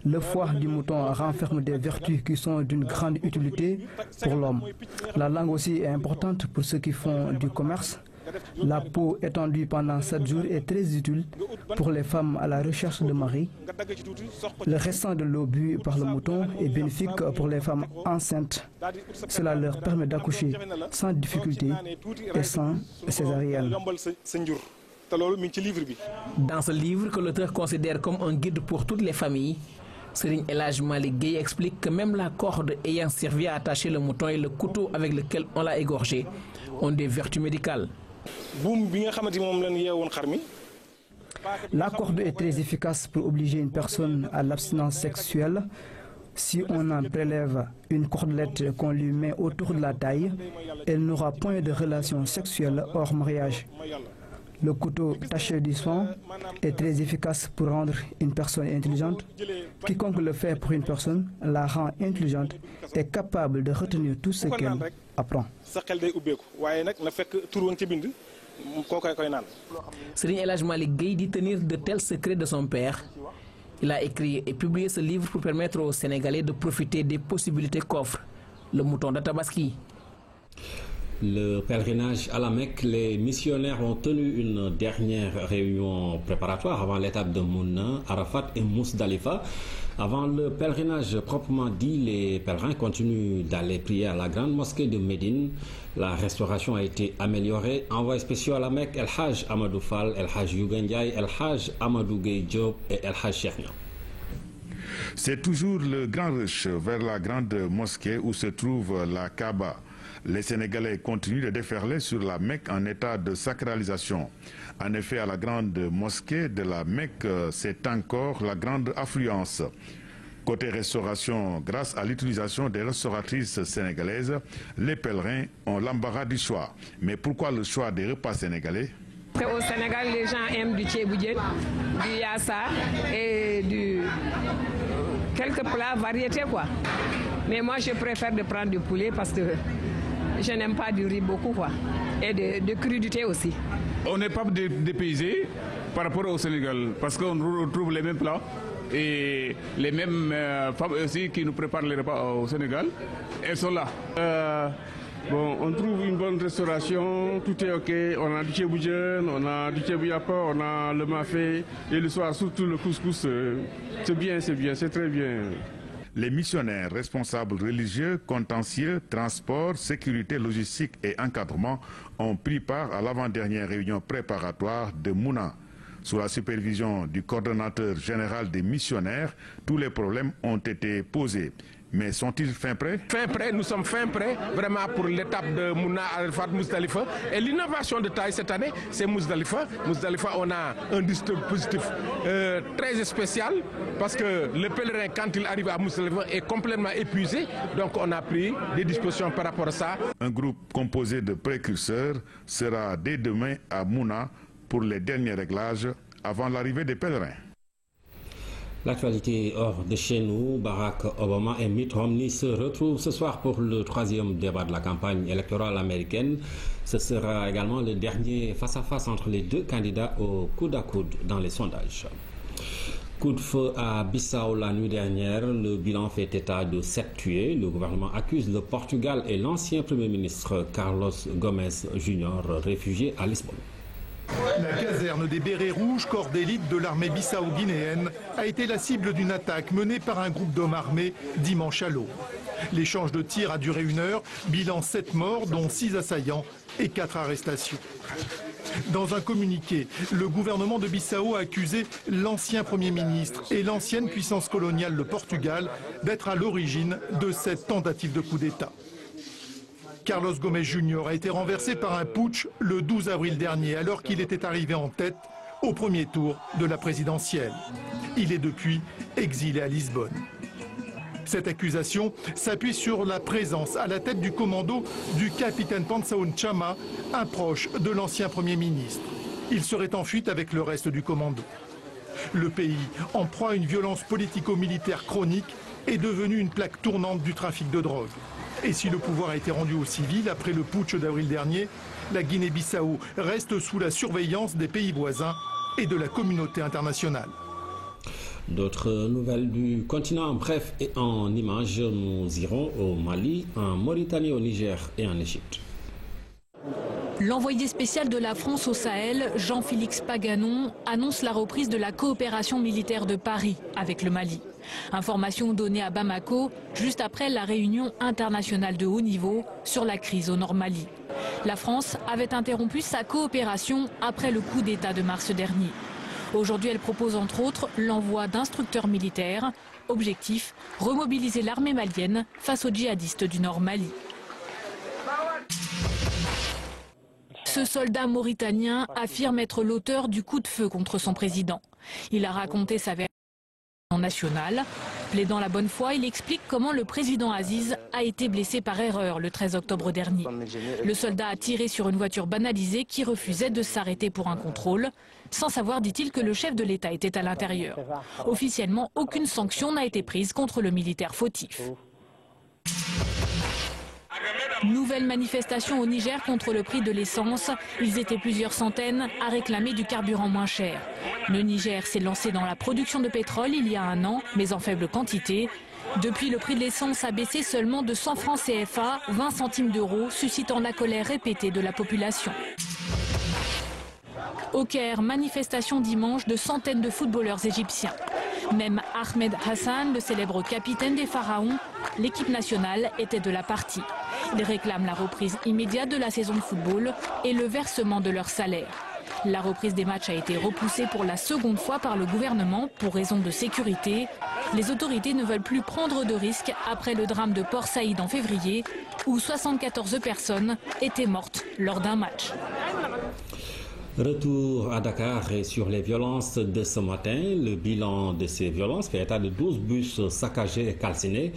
Le foie du mouton renferme des vertus qui sont d'une grande utilité pour l'homme. La langue aussi est importante pour ceux qui font du commerce. La peau étendue pendant 7 jours est très utile pour les femmes à la recherche de mari. Le restant de l'eau bu par le mouton est bénéfique pour les femmes enceintes. Cela leur permet d'accoucher sans difficulté et sans césarienne. Dans ce livre que l'auteur considère comme un guide pour toutes les familles, Serigne El Hadj Malick Gueye explique que même la corde ayant servi à attacher le mouton et le couteau avec lequel on l'a égorgé ont des vertus médicales. La corde est très efficace pour obliger une personne à l'abstinence sexuelle. Si on en prélève une cordelette qu'on lui met autour de la taille, elle n'aura point de relation sexuelle hors mariage. Le couteau taché du sang est très efficace pour rendre une personne intelligente. Quiconque le fait pour une personne la rend intelligente et capable de retenir tout ce qu'elle apprend. Serigne El Hadj Malick Gueye dit tenir de tels secrets de son père. Il a écrit et publié ce livre pour permettre aux Sénégalais de profiter des possibilités qu'offre le mouton de Tabaski. Le pèlerinage à la Mecque, les missionnaires ont tenu une dernière réunion préparatoire avant l'étape de Mouna, Arafat et Mousdalifa. Avant le pèlerinage proprement dit, les pèlerins continuent d'aller prier à la grande mosquée de Médine. La restauration a été améliorée. Envoyés spéciaux à la Mecque, El Hadj Amadou Fall, El Hadj Youga Ndiaye, El Hadj Amadou Gueye Diop et El Hadj Cheikh Niang. C'est toujours le grand rush vers la grande mosquée où se trouve la Kaaba. Les Sénégalais continuent de déferler sur la Mecque en état de sacralisation. En effet, à la grande mosquée de la Mecque, c'est encore la grande affluence. Côté restauration, grâce à l'utilisation des restauratrices sénégalaises, les pèlerins ont l'embarras du choix. Mais pourquoi le choix des repas sénégalais? Au Sénégal, les gens aiment du tchéboudiet, du yassa et quelques plats variétés quoi. Mais moi, je préfère de prendre du poulet parce que je n'aime pas du riz beaucoup quoi. Et de crudité aussi. On n'est pas dépaysé par rapport au Sénégal parce qu'on retrouve les mêmes plats et les mêmes femmes aussi qui nous préparent les repas au Sénégal. Elles sont là. Bon, on trouve une bonne restauration, tout est ok. On a du tchéboudienne, on a du tchébouillapa, on a le mafé et le soir surtout le couscous. C'est bien, c'est très bien. Les missionnaires responsables religieux, contentieux, transport, sécurité, logistique et encadrement ont pris part à l'avant-dernière réunion préparatoire de Mouna. Sous la supervision du coordonnateur général des missionnaires, tous les problèmes ont été posés. Mais sont-ils fin prêts? Fin prêts, nous sommes fin prêts vraiment pour l'étape de Mouna, Arafat, Mousdalifa. Et l'innovation de taille cette année, c'est Mousdalifa. Mousdalifa, on a un dispositif très spécial parce que le pèlerin, quand il arrive à Mousdalifa, est complètement épuisé. Donc on a pris des dispositions par rapport à ça. Un groupe composé de précurseurs sera dès demain à Mouna pour les derniers réglages avant l'arrivée des pèlerins. L'actualité hors de chez nous, Barack Obama et Mitt Romney se retrouvent ce soir pour le 3e débat de la campagne électorale américaine. Ce sera également le dernier face-à-face entre les deux candidats au coude à coude dans les sondages. Coup de feu à Bissau la nuit dernière, le bilan fait état de 7 tués. Le gouvernement accuse le Portugal et l'ancien Premier ministre Carlos Gomes Jr., réfugié à Lisbonne. La caserne des Bérets Rouges, corps d'élite de l'armée bissau-guinéenne, a été la cible d'une attaque menée par un groupe d'hommes armés dimanche à l'aube. L'échange de tirs a duré 1 heure, bilan 7 morts, dont 6 assaillants et 4 arrestations. Dans un communiqué, le gouvernement de Bissau a accusé l'ancien Premier ministre et l'ancienne puissance coloniale, le Portugal, d'être à l'origine de cette tentative de coup d'État. Carlos Gomes Jr. a été renversé par un putsch le 12 avril dernier, alors qu'il était arrivé en tête au premier tour de la présidentielle. Il est depuis exilé à Lisbonne. Cette accusation s'appuie sur la présence à la tête du commando du capitaine Pansaun Chama, un proche de l'ancien Premier ministre. Il serait en fuite avec le reste du commando. Le pays, en proie à une violence politico-militaire chronique, est devenu une plaque tournante du trafic de drogue. Et si le pouvoir a été rendu aux civils après le putsch d'avril dernier, la Guinée-Bissau reste sous la surveillance des pays voisins et de la communauté internationale. D'autres nouvelles du continent en bref et en images, nous irons au Mali, en Mauritanie, au Niger et en Égypte. L'envoyé spécial de la France au Sahel, Jean-Félix Paganon, annonce la reprise de la coopération militaire de Paris avec le Mali. Information donnée à Bamako juste après la réunion internationale de haut niveau sur la crise au Nord Mali. La France avait interrompu sa coopération après le coup d'État de mars dernier. Aujourd'hui, elle propose entre autres l'envoi d'instructeurs militaires. Objectif, remobiliser l'armée malienne face aux djihadistes du Nord Mali. Ce soldat mauritanien affirme être l'auteur du coup de feu contre son président. Il a raconté sa version nationale. Plaidant la bonne foi, il explique comment le président Aziz a été blessé par erreur le 13 octobre dernier. Le soldat a tiré sur une voiture banalisée qui refusait de s'arrêter pour un contrôle, sans savoir, dit-il, que le chef de l'État était à l'intérieur. Officiellement, aucune sanction n'a été prise contre le militaire fautif. Nouvelle manifestation au Niger contre le prix de l'essence. Ils étaient plusieurs centaines à réclamer du carburant moins cher. Le Niger s'est lancé dans la production de pétrole il y a 1 an, mais en faible quantité. Depuis, le prix de l'essence a baissé seulement de 100 francs CFA, 20 centimes d'euros, suscitant la colère répétée de la population. Au Caire, manifestation dimanche de centaines de footballeurs égyptiens. Même Ahmed Hassan, le célèbre capitaine des Pharaons, l'équipe nationale était de la partie. Ils réclament la reprise immédiate de la saison de football et le versement de leur salaire. La reprise des matchs a été repoussée pour la 2e fois par le gouvernement pour raison de sécurité. Les autorités ne veulent plus prendre de risques après le drame de Port Saïd en février, où 74 personnes étaient mortes lors d'un match. Retour à Dakar et sur les violences de ce matin. Le bilan de ces violences fait état de 12 bus saccagés et calcinés.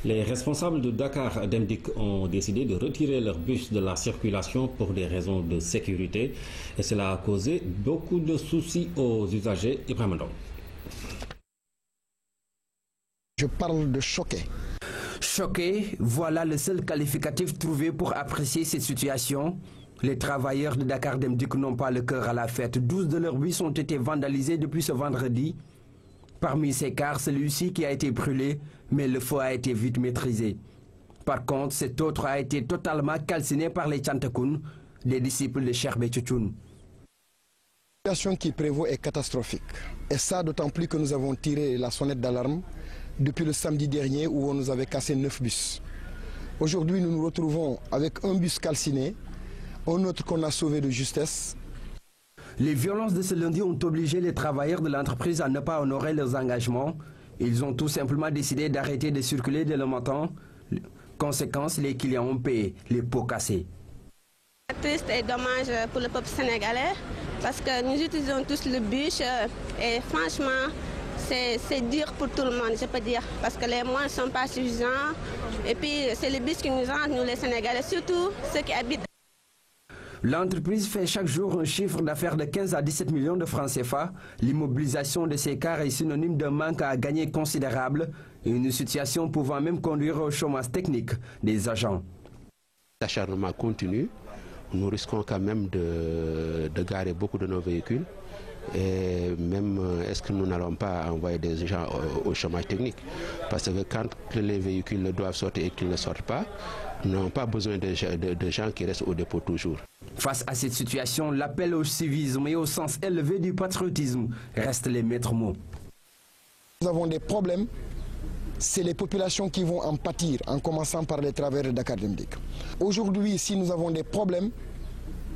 Les responsables de Dakar Demdik ont décidé de retirer leurs bus de la circulation pour des raisons de sécurité. Et cela a causé beaucoup de soucis aux usagers. Ibrahim Ndong. Je parle de choqué. Choqué, voilà le seul qualificatif trouvé pour apprécier cette situation. Les travailleurs de Dakar Demdik n'ont pas le cœur à la fête. 12 de leurs bus ont été vandalisés depuis ce vendredi. Parmi ces cars, celui-ci qui a été brûlé, mais le feu a été vite maîtrisé. Par contre, cet autre a été totalement calciné par les Tchantakoun, des disciples de Cheikh Bétchouchoun. La situation qui prévaut est catastrophique. Et ça, d'autant plus que nous avons tiré la sonnette d'alarme depuis le samedi dernier où on nous avait cassé 9 bus. Aujourd'hui, nous nous retrouvons avec un bus calciné, un autre qu'on a sauvé de justesse. Les violences de ce lundi ont obligé les travailleurs de l'entreprise à ne pas honorer leurs engagements. Ils ont tout simplement décidé d'arrêter de circuler dès le matin. Conséquence, les clients ont payé les pots cassés. Triste et dommage pour le peuple sénégalais parce que nous utilisons tous le bus et franchement c'est dur pour tout le monde, je peux dire, parce que les moyens ne sont pas suffisants et puis c'est le bus qui nous rend, nous les Sénégalais, surtout ceux qui habitent. L'entreprise fait chaque jour un chiffre d'affaires de 15 à 17 millions de francs CFA. L'immobilisation de ces cars est synonyme d'un manque à gagner considérable, une situation pouvant même conduire au chômage technique des agents. L'acharnement continue. Nous risquons quand même de garer beaucoup de nos véhicules Et même, est-ce que nous n'allons pas envoyer des gens au chômage technique? Parce que quand les véhicules doivent sortir et qu'ils ne sortent pas, nous n'avons pas besoin de gens qui restent au dépôt toujours. Face à cette situation, l'appel au civisme et au sens élevé du patriotisme reste les maîtres mots. Nous avons des problèmes, c'est les populations qui vont en pâtir, en commençant par les travailleurs de Dakar Dem Dikk. Aujourd'hui, si nous avons des problèmes,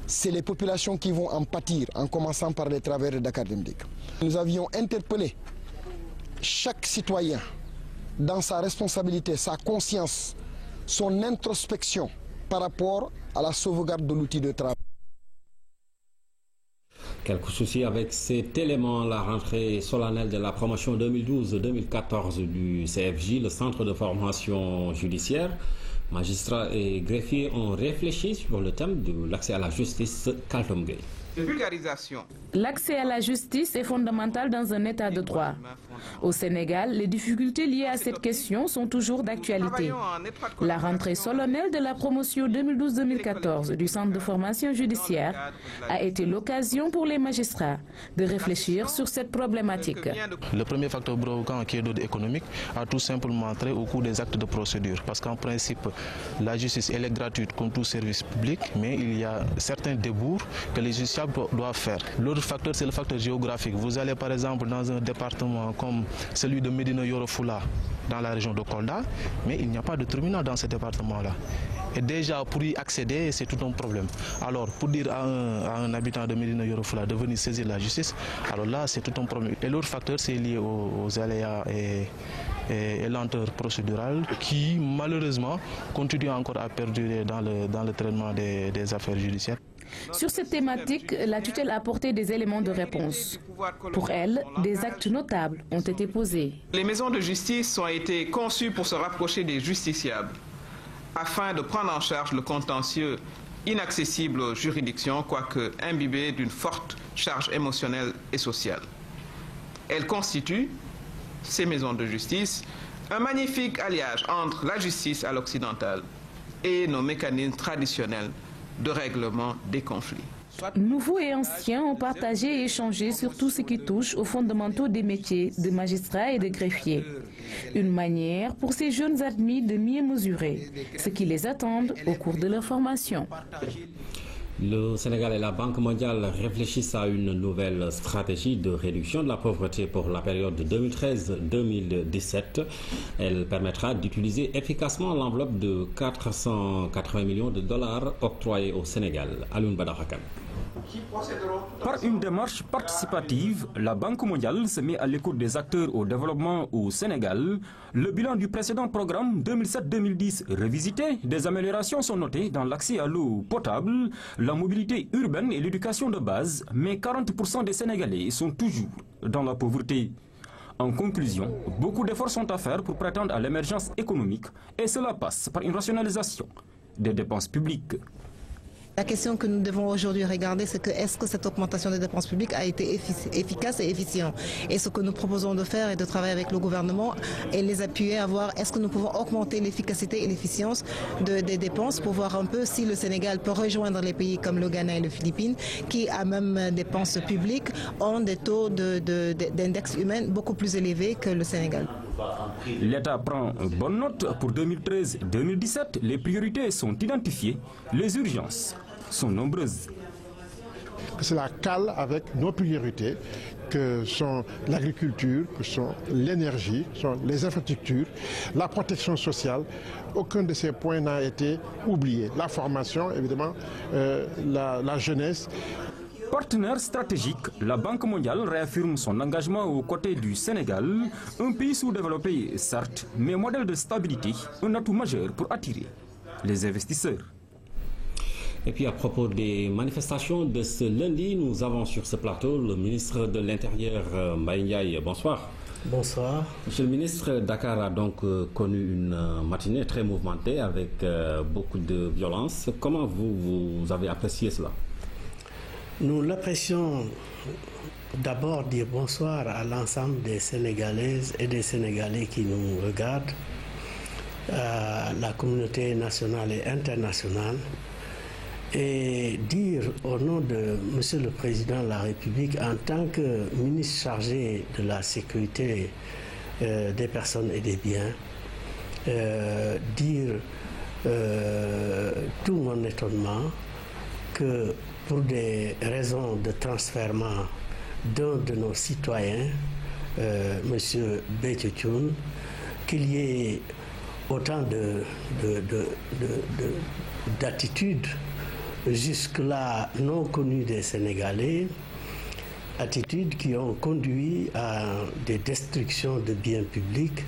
c'est les populations qui vont en pâtir, en commençant par les travailleurs de Dakar Dem Dikk. Nous avions interpellé chaque citoyen dans sa responsabilité, sa conscience, son introspection par rapport à la sauvegarde de l'outil de travail. Quelques soucis avec cet élément, la rentrée solennelle de la promotion 2012-2014 du CFJ, le centre de formation judiciaire. Magistrats et greffiers ont réfléchi sur le thème de l'accès à la justice. Kaltom Gueye. L'accès à la justice est fondamental dans un état de droit. Au Sénégal, les difficultés liées à cette question sont toujours d'actualité. La rentrée solennelle de la promotion 2012-2014 du centre de formation judiciaire a été l'occasion pour les magistrats de réfléchir sur cette problématique. Le premier facteur bloquant, qui est d'ordre économique, a tout simplement trait au coût des actes de procédure. Parce qu'en principe, la justice elle est gratuite comme tout service public, mais il y a certains débours que les justiciables doivent faire. L'autre facteur, c'est le facteur géographique. Vous allez par exemple dans un département comme celui de Médina Yoro Fula, dans la région de Kolda, mais il n'y a pas de tribunal dans ce département-là. Et déjà, pour y accéder, c'est tout un problème. Alors, pour dire à un habitant de Médina Yoro Fula de venir saisir la justice, alors là, c'est tout un problème. Et l'autre facteur, c'est lié aux aléas et lenteurs procédurales qui, malheureusement, continuent encore à perdurer dans le traitement des affaires judiciaires. Sur cette thématique, la tutelle a apporté des éléments de réponse. Pour elle, des actes notables ont été posés. Les maisons de justice ont été conçues pour se rapprocher des justiciables, afin de prendre en charge le contentieux inaccessible aux juridictions, quoique imbibé d'une forte charge émotionnelle et sociale. Elles constituent, ces maisons de justice, un magnifique alliage entre la justice à l'occidentale et nos mécanismes traditionnels de règlement des conflits. Nouveaux et anciens ont partagé et échangé sur tout ce qui touche aux fondamentaux des métiers de magistrats et de greffiers. Une manière pour ces jeunes admis de mieux mesurer ce qui les attend au cours de leur formation. Le Sénégal et la Banque mondiale réfléchissent à une nouvelle stratégie de réduction de la pauvreté pour la période 2013-2017. Elle permettra d'utiliser efficacement l'enveloppe de 480 millions de dollars octroyée au Sénégal. Alioune Badara Kane. Par une démarche participative, la Banque mondiale se met à l'écoute des acteurs au développement au Sénégal. Le bilan du précédent programme 2007-2010 revisité, des améliorations sont notées dans l'accès à l'eau potable, la mobilité urbaine et l'éducation de base, mais 40% des Sénégalais sont toujours dans la pauvreté. En conclusion, beaucoup d'efforts sont à faire pour prétendre à l'émergence économique et cela passe par une rationalisation des dépenses publiques. La question que nous devons aujourd'hui regarder, c'est que est-ce que cette augmentation des dépenses publiques a été efficace et efficiente? Et ce que nous proposons de faire est de travailler avec le gouvernement et les appuyer à voir est-ce que nous pouvons augmenter l'efficacité et l'efficience des dépenses pour voir un peu si le Sénégal peut rejoindre les pays comme le Ghana et les Philippines qui, à même dépenses publiques, ont des taux d'index humain beaucoup plus élevés que le Sénégal. L'État prend bonne note. Pour 2013-2017, les priorités sont identifiées, les urgences sont nombreuses. Cela cale avec nos priorités que sont l'agriculture, que sont l'énergie, sont les infrastructures, la protection sociale. Aucun de ces points n'a été oublié. La formation, évidemment, la jeunesse. Partenaire stratégique, la Banque mondiale réaffirme son engagement aux côtés du Sénégal, un pays sous-développé certes, mais modèle de stabilité, un atout majeur pour attirer les investisseurs. Et puis à propos des manifestations de ce lundi, nous avons sur ce plateau le ministre de l'Intérieur, Mbaye Ndiaye. Bonsoir. Bonsoir. Monsieur le ministre, Dakar a donc connu une matinée très mouvementée avec beaucoup de violence. Comment vous avez apprécié cela? Nous l'apprécions. D'abord dire bonsoir à l'ensemble des Sénégalaises et des Sénégalais qui nous regardent, à la communauté nationale et internationale. et dire au nom de Monsieur le Président de la République, en tant que ministre chargé de la sécurité des personnes et des biens, dire tout mon étonnement que pour des raisons de transfèrement d'un de nos citoyens, Monsieur Béthio Thioune, qu'il y ait autant d'attitudes jusque-là non connues des Sénégalais, attitudes qui ont conduit à des destructions de biens publics.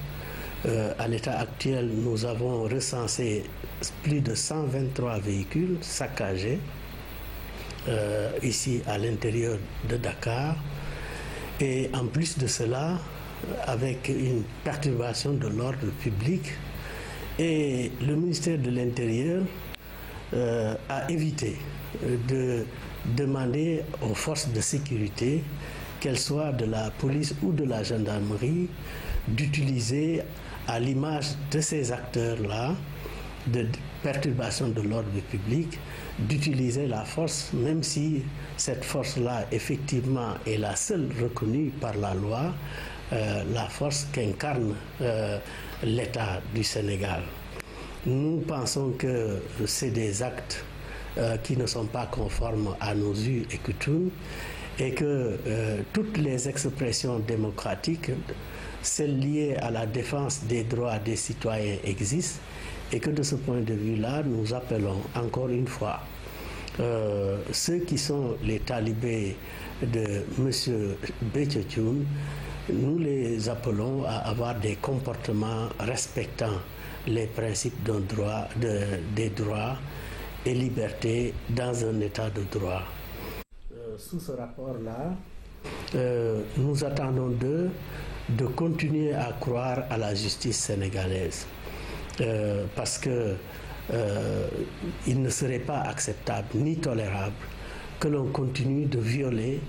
À l'état actuel, nous avons recensé plus de 123 véhicules saccagés ici à l'intérieur de Dakar. Et en plus de cela, avec une perturbation de l'ordre public, et le ministère de l'Intérieur a évité de demander aux forces de sécurité, qu'elles soient de la police ou de la gendarmerie, d'utiliser à l'image de ces acteurs-là de perturbation de l'ordre public, d'utiliser la force, même si cette force-là effectivement est la seule reconnue par la loi, la force qu'incarne l'État du Sénégal. Nous pensons que c'est des actes qui ne sont pas conformes à nos us et coutumes et que toutes les expressions démocratiques, celles liées à la défense des droits des citoyens existent et que de ce point de vue-là, nous appelons encore une fois ceux qui sont les talibés de M. Béthio Thioune, nous les appelons à avoir des comportements respectant les principes des droits et libertés dans un état de droit. Sous ce rapport-là, nous attendons d'eux de continuer à croire à la justice sénégalaise parce que il ne serait pas acceptable ni tolérable que l'on continue de violer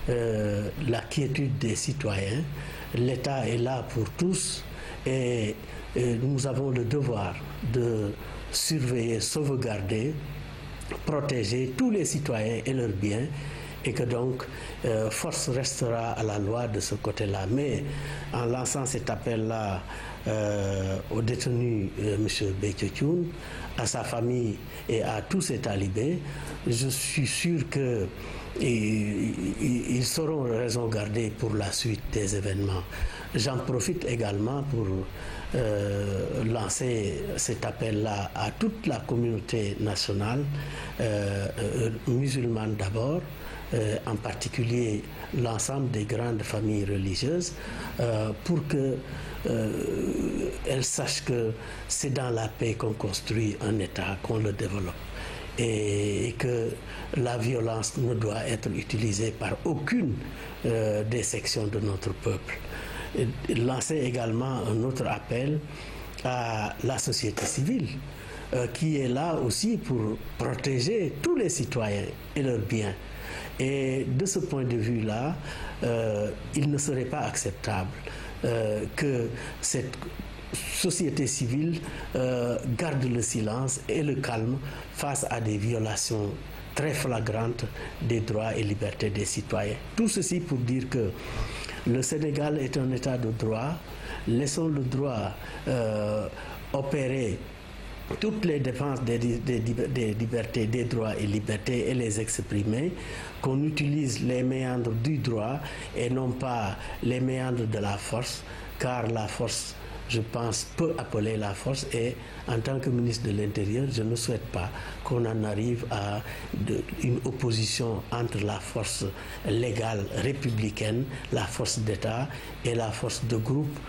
la quiétude des citoyens. L'État est là pour tous et nous avons le devoir de surveiller, sauvegarder, protéger tous les citoyens et leurs biens et que donc force restera à la loi de ce côté-là. Mais en lançant cet appel-là au détenu M. Béthio Thioune, à sa famille et à tous ses talibés, je suis sûr que ils seront raison gardée pour la suite des événements. J'en profite également pour lancer cet appel-là à toute la communauté nationale, musulmane d'abord, en particulier l'ensemble des grandes familles religieuses, pour qu'elles sachent que c'est dans la paix qu'on construit un État, qu'on le développe. Et que la violence ne doit être utilisée par aucune des sections de notre peuple. Et lancer également un autre appel à la société civile qui est là aussi pour protéger tous les citoyens et leurs biens. Et de ce point de vue-là, il ne serait pas acceptable que cette société civile garde le silence et le calme face à des violations très flagrantes des droits et libertés des citoyens. Tout ceci pour dire que le Sénégal est un État de droit. Laissons le droit opérer toutes les défenses des libertés, des droits et libertés et les exprimer, qu'on utilise les méandres du droit et non pas les méandres de la force, car la force, je pense, peut appeler la force et en tant que ministre de l'Intérieur, je ne souhaite pas qu'on en arrive à une opposition entre la force légale républicaine, la force d'État et la force de groupe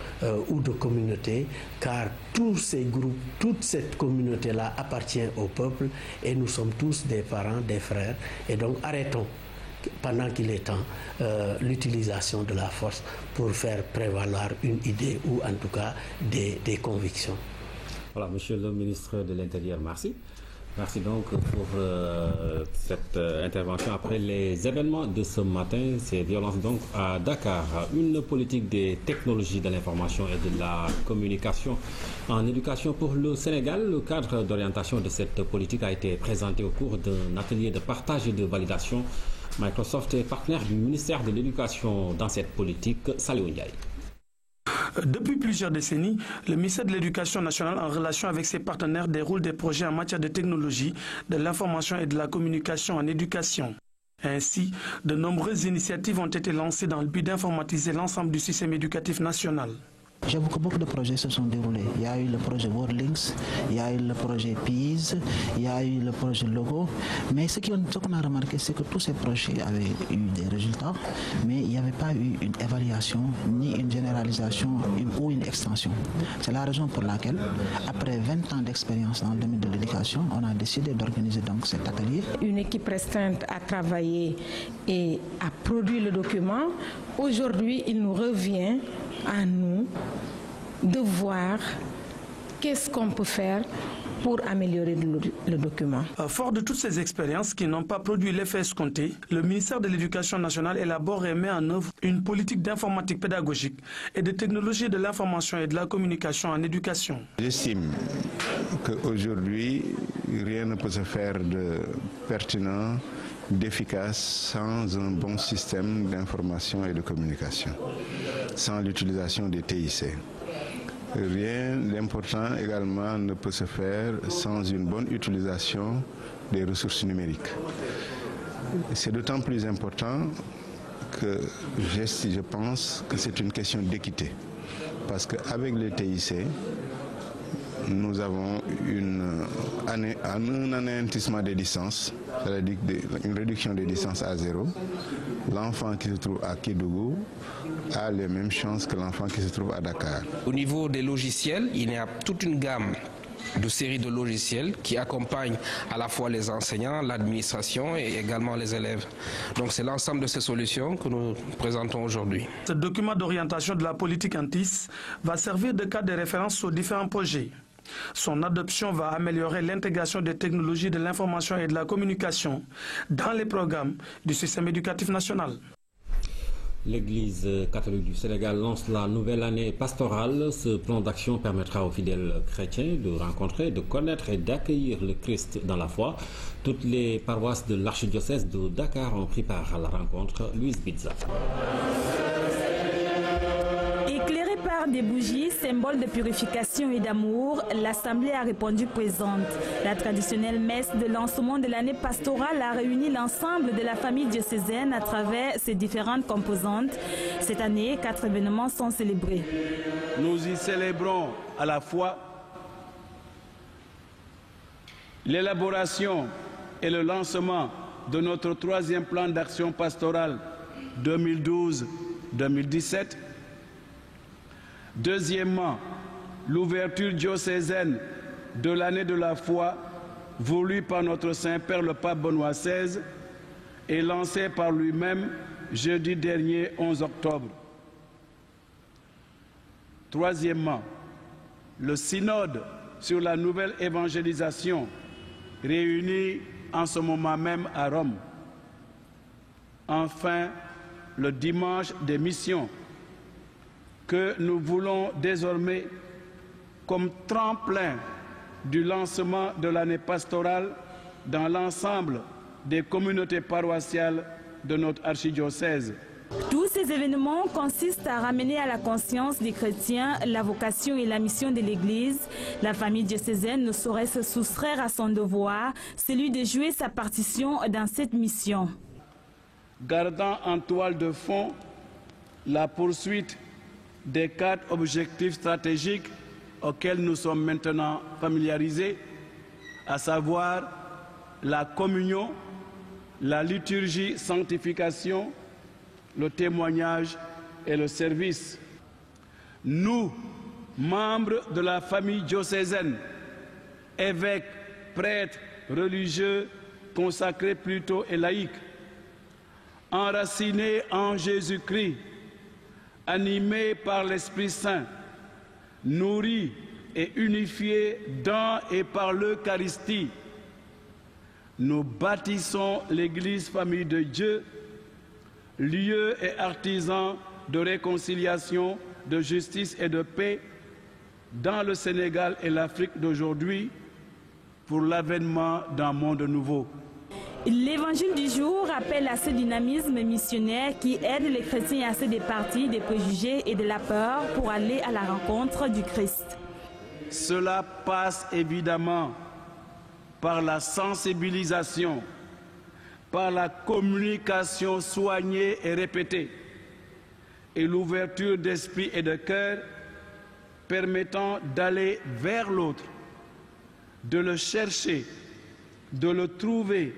ou de communauté, car tous ces groupes, toute cette communauté-là appartient au peuple et nous sommes tous des parents, des frères, et donc arrêtons pendant qu'il est temps, l'utilisation de la force pour faire prévaloir une idée ou en tout cas des convictions. Voilà, Monsieur le ministre de l'Intérieur, merci. Merci donc pour cette intervention après les événements de ce matin, ces violences donc à Dakar. Une politique des technologies de l'information et de la communication en éducation pour le Sénégal. Le cadre d'orientation de cette politique a été présenté au cours d'un atelier de partage et de validation. Microsoft est partenaire du ministère de l'Éducation dans cette politique. Saliou Ndiaye. Depuis plusieurs décennies, le ministère de l'Éducation nationale, en relation avec ses partenaires, déroule des projets en matière de technologie, de l'information et de la communication en éducation. Ainsi, de nombreuses initiatives ont été lancées dans le but d'informatiser l'ensemble du système éducatif national. J'avoue que beaucoup de projets se sont déroulés. Il y a eu le projet WorldLinks, il y a eu le projet PIS, il y a eu le projet Logo. Mais ce qu'on a remarqué, c'est que tous ces projets avaient eu des résultats, mais il n'y avait pas eu une évaluation, ni une généralisation ou une extension. C'est la raison pour laquelle, après 20 ans d'expérience dans le domaine de l'éducation, on a décidé d'organiser donc cet atelier. Une équipe restreinte a travaillé et a produit le document. Aujourd'hui, il nous revient à nous de voir qu'est-ce qu'on peut faire pour améliorer le document. Fort de toutes ces expériences qui n'ont pas produit l'effet escompté, le ministère de l'Éducation nationale élabore et met en œuvre une politique d'informatique pédagogique et de technologie de l'information et de la communication en éducation. J'estime qu'aujourd'hui, rien ne peut se faire de pertinent, d'efficace sans un bon système d'information et de communication, sans l'utilisation des TIC. Rien d'important également ne peut se faire sans une bonne utilisation des ressources numériques. C'est d'autant plus important que je pense que c'est une question d'équité. Parce qu'avec les TIC, nous avons un anéantissement des licences, c'est-à-dire une réduction des licences à zéro. L'enfant qui se trouve à Kédougou a les mêmes chances que l'enfant qui se trouve à Dakar. Au niveau des logiciels, il y a toute une gamme de séries de logiciels qui accompagnent à la fois les enseignants, l'administration et également les élèves. Donc c'est l'ensemble de ces solutions que nous présentons aujourd'hui. Ce document d'orientation de la politique ANTIS va servir de cadre de référence aux différents projets. Son adoption va améliorer l'intégration des technologies de l'information et de la communication dans les programmes du système éducatif national. L'Église catholique du Sénégal lance la nouvelle année pastorale. Ce plan d'action permettra aux fidèles chrétiens de rencontrer, de connaître et d'accueillir le Christ dans la foi. Toutes les paroisses de l'archidiocèse de Dakar ont pris part à la rencontre. Louise Bizza. Éclairée par des bougies, symbole de purification et d'amour, l'Assemblée a répondu présente. La traditionnelle messe de lancement de l'année pastorale a réuni l'ensemble de la famille diocésaine à travers ses différentes composantes. Cette année, 4 événements sont célébrés. Nous y célébrons à la fois l'élaboration et le lancement de notre 3e plan d'action pastorale 2012-2017. Deuxièmement, l'ouverture diocésaine de l'année de la foi voulue par notre Saint-Père le Pape Benoît XVI et lancée par lui-même jeudi dernier 11 octobre. Troisièmement, le synode sur la nouvelle évangélisation réuni en ce moment même à Rome. Enfin, le dimanche des missions que nous voulons désormais comme tremplin du lancement de l'année pastorale dans l'ensemble des communautés paroissiales de notre archidiocèse. Tous ces événements consistent à ramener à la conscience des chrétiens la vocation et la mission de l'Église. La famille diocésaine ne saurait se soustraire à son devoir, celui de jouer sa partition dans cette mission. Gardant en toile de fond la poursuite des 4 objectifs stratégiques auxquels nous sommes maintenant familiarisés, à savoir la communion, la liturgie, sanctification, le témoignage et le service. Nous, membres de la famille diocésaine, évêques, prêtres, religieux, consacrés plutôt et laïcs, enracinés en Jésus-Christ, animés par l'Esprit Saint, nourris et unifiés dans et par l'Eucharistie, nous bâtissons l'Église Famille de Dieu, lieu et artisan de réconciliation, de justice et de paix dans le Sénégal et l'Afrique d'aujourd'hui pour l'avènement d'un monde nouveau. L'évangile du jour appelle à ce dynamisme missionnaire qui aide les chrétiens à se départir des préjugés et de la peur pour aller à la rencontre du Christ. Cela passe évidemment par la sensibilisation, par la communication soignée et répétée, et l'ouverture d'esprit et de cœur permettant d'aller vers l'autre, de le chercher, de le trouver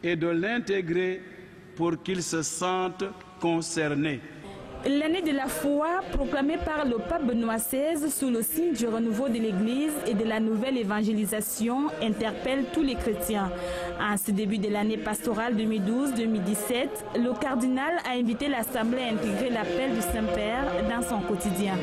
et de l'intégrer pour qu'il se sente concerné. L'année de la foi, proclamée par le pape Benoît XVI sous le signe du renouveau de l'Église et de la nouvelle évangélisation, interpelle tous les chrétiens. En ce début de l'année pastorale 2012-2017, le cardinal a invité l'Assemblée à intégrer l'appel du Saint-Père dans son quotidien.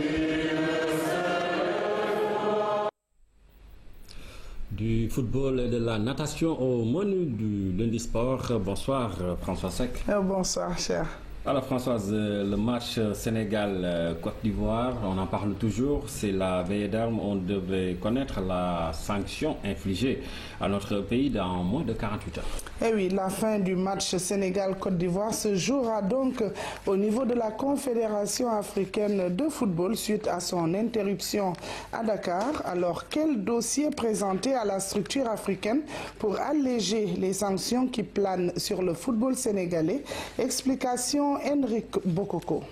Du football et de la natation au menu du lundi sport. Bonsoir François Sec. Bonsoir cher. Alors Françoise, le match Sénégal-Côte d'Ivoire, on en parle toujours, c'est la veille d'armes, on devait connaître la sanction infligée à notre pays dans moins de 48 heures. Eh oui, la fin du match Sénégal-Côte d'Ivoire se jouera donc au niveau de la Confédération africaine de football suite à son interruption à Dakar. Alors, quel dossier présenter à la structure africaine pour alléger les sanctions qui planent sur le football sénégalais? Explication Henrik Bokoko.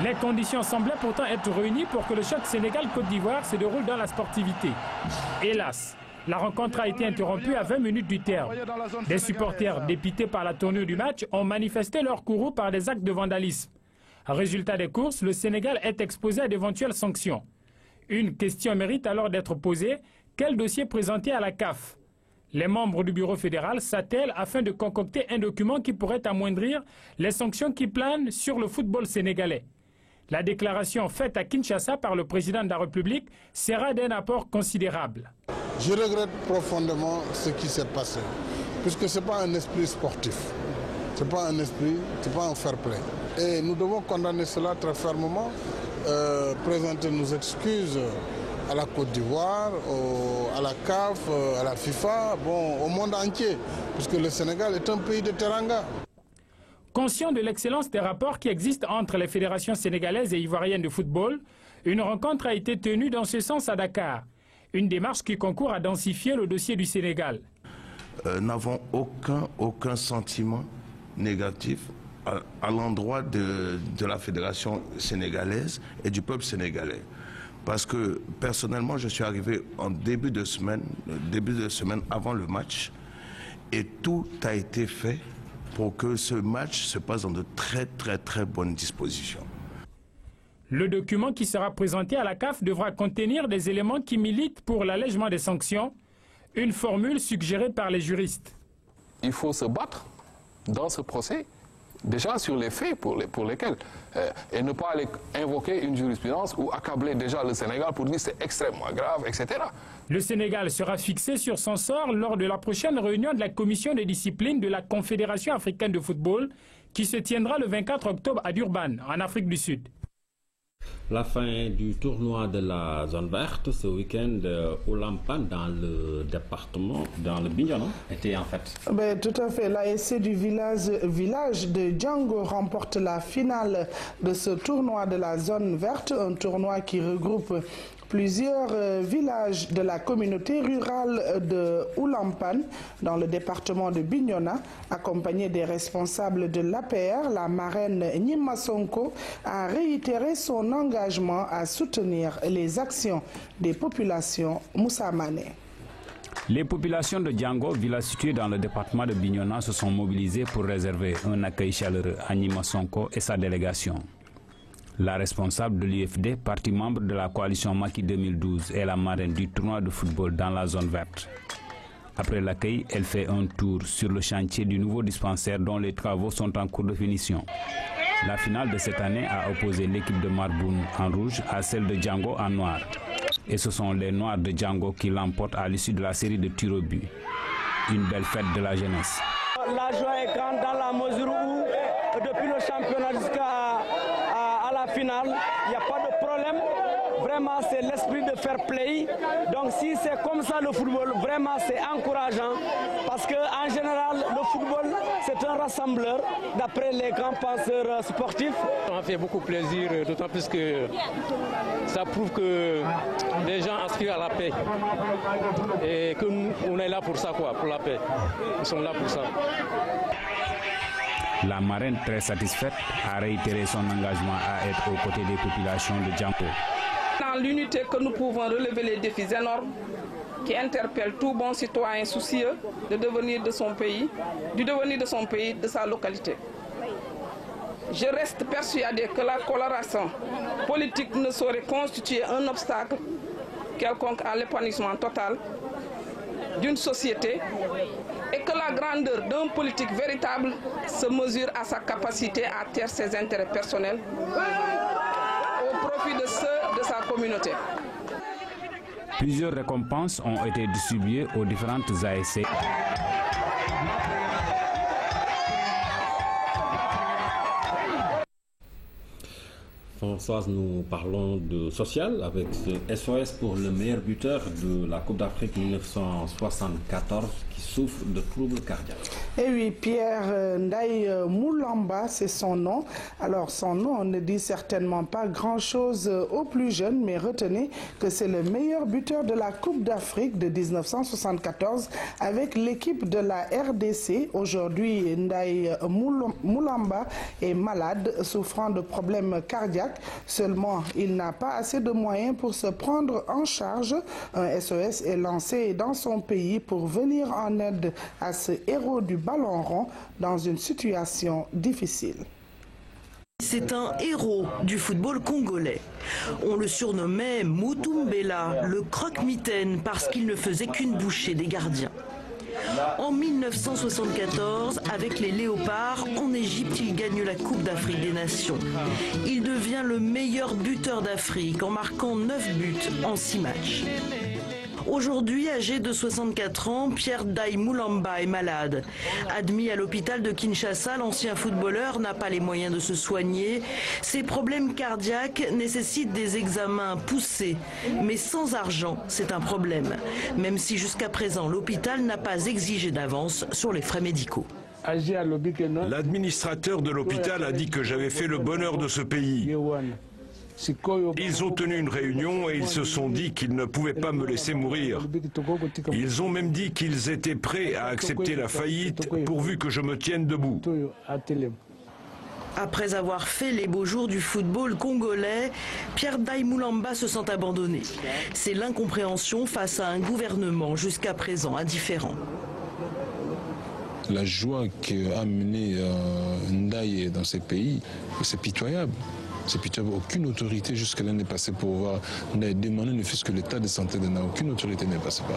Les conditions semblaient pourtant être réunies pour que le choc Sénégal-Côte d'Ivoire se déroule dans la sportivité. Hélas, la rencontre a été interrompue à 20 minutes du terme. Des supporters dépités par la tournure du match ont manifesté leur courroux par des actes de vandalisme. Résultat des courses, le Sénégal est exposé à d'éventuelles sanctions. Une question mérite alors d'être posée. Quel dossier présenter à la CAF? Les membres du bureau fédéral s'attellent afin de concocter un document qui pourrait amoindrir les sanctions qui planent sur le football sénégalais. La déclaration faite à Kinshasa par le président de la République sera d'un apport considérable. Je regrette profondément ce qui s'est passé, puisque ce n'est pas un esprit sportif, ce n'est pas un esprit, ce n'est pas un fair play. Et nous devons condamner cela très fermement, présenter nos excuses à la Côte d'Ivoire, à la CAF, à la FIFA, bon, au monde entier, puisque le Sénégal est un pays de teranga. Conscient de l'excellence des rapports qui existent entre les fédérations sénégalaises et ivoiriennes de football, une rencontre a été tenue dans ce sens à Dakar. Une démarche qui concourt à densifier le dossier du Sénégal. N'avons aucun sentiment négatif à l'endroit de la fédération sénégalaise et du peuple sénégalais. Parce que personnellement, je suis arrivé en début de semaine avant le match, et tout a été fait pour que ce match se passe dans de très bonnes dispositions. Le document qui sera présenté à la CAF devra contenir des éléments qui militent pour l'allègement des sanctions, une formule suggérée par les juristes. Il faut se battre dans ce procès, déjà sur les faits pour lesquels, et ne pas aller invoquer une jurisprudence ou accabler déjà le Sénégal pour dire c'est extrêmement grave, etc. Le Sénégal sera fixé sur son sort lors de la prochaine réunion de la commission de discipline de la Confédération africaine de football qui se tiendra le 24 octobre à Durban, en Afrique du Sud. La fin du tournoi de la zone verte ce week-end au Lampan dans le département, dans le Bignona, était en fait. Tout à fait. L'ASC du village de Django remporte la finale de ce tournoi de la zone verte, un tournoi qui regroupe plusieurs villages de la communauté rurale de Oulampan dans le département de Bignona, accompagné des responsables de l'APR. La marraine Nyima Sonko a réitéré son engagement à soutenir les actions des populations moussamane. Les populations de Django, village situé dans le département de Bignona, se sont mobilisées pour réserver un accueil chaleureux à Nyima Sonko et sa délégation. La responsable de l'UFD, parti membre de la coalition Macky 2012, est la marraine du tournoi de football dans la zone verte. Après l'accueil, elle fait un tour sur le chantier du nouveau dispensaire dont les travaux sont en cours de finition. La finale de cette année a opposé l'équipe de Marboune en rouge à celle de Django en noir. Et ce sont les Noirs de Django qui l'emportent à l'issue de la série de tirs au but. Une belle fête de la jeunesse. La joie est grande dans la mesure où, depuis le championnat jusqu'à la finale, il n'y a pas de problème. Vraiment, c'est l'esprit de fair play. Donc si c'est comme ça le football, vraiment c'est encourageant. Parce qu'en général, le football, c'est un rassembleur, d'après les grands penseurs sportifs. Ça fait beaucoup plaisir, d'autant plus que ça prouve que les gens aspirent à la paix. Et que nous, on est là pour ça, quoi, pour la paix. Nous sommes là pour ça. La marraine, très satisfaite, a réitéré son engagement à être aux côtés des populations de Django. Dans l'unité que nous pouvons relever les défis énormes qui interpellent tout bon citoyen soucieux du devenir de son pays, de sa localité. Je reste persuadé que la coloration politique ne saurait constituer un obstacle quelconque à l'épanouissement total d'une société et que la grandeur d'un politique véritable se mesure à sa capacité à taire ses intérêts personnels au profit de ceux de sa communauté. Plusieurs récompenses ont été distribuées aux différentes ASC. Françoise, nous parlons de social avec ce SOS pour le meilleur buteur de la Coupe d'Afrique 1974 qui souffre de troubles cardiaques. Et oui, Pierre Ndaye Moulamba, c'est son nom. Alors son nom ne dit certainement pas grand-chose aux plus jeunes, mais retenez que c'est le meilleur buteur de la Coupe d'Afrique de 1974 avec l'équipe de la RDC. Aujourd'hui, Ndaye Moulamba est malade, souffrant de problèmes cardiaques. Seulement, il n'a pas assez de moyens pour se prendre en charge. Un SOS est lancé dans son pays pour venir en aide à ce héros du ballon rond dans une situation difficile. C'est un héros du football congolais. On le surnommait Mutumbela, le croque-mitaine, parce qu'il ne faisait qu'une bouchée des gardiens. En 1974, avec les Léopards, en Égypte, il gagne la Coupe d'Afrique des Nations. Il devient le meilleur buteur d'Afrique en marquant 9 buts en 6 matchs. Aujourd'hui, âgé de 64 ans, Pierre Ndaye Moulamba est malade. Admis à l'hôpital de Kinshasa, l'ancien footballeur n'a pas les moyens de se soigner. Ses problèmes cardiaques nécessitent des examens poussés. Mais sans argent, c'est un problème. Même si jusqu'à présent, l'hôpital n'a pas exigé d'avance sur les frais médicaux. L'administrateur de l'hôpital a dit que j'avais fait le bonheur de ce pays. Ils ont tenu une réunion et ils se sont dit qu'ils ne pouvaient pas me laisser mourir. Ils ont même dit qu'ils étaient prêts à accepter la faillite pourvu que je me tienne debout. Après avoir fait les beaux jours du football congolais, Pierre Ndaye Moulamba se sent abandonné. C'est l'incompréhension face à un gouvernement jusqu'à présent indifférent. La joie qu'a amené Ndaye dans ces pays, c'est pitoyable. C'est pitoyable. Aucune autorité jusque-là n'est passée pour voir demander ne fût-ce que l'état de santé de Ndaye. Aucune autorité n'est passée par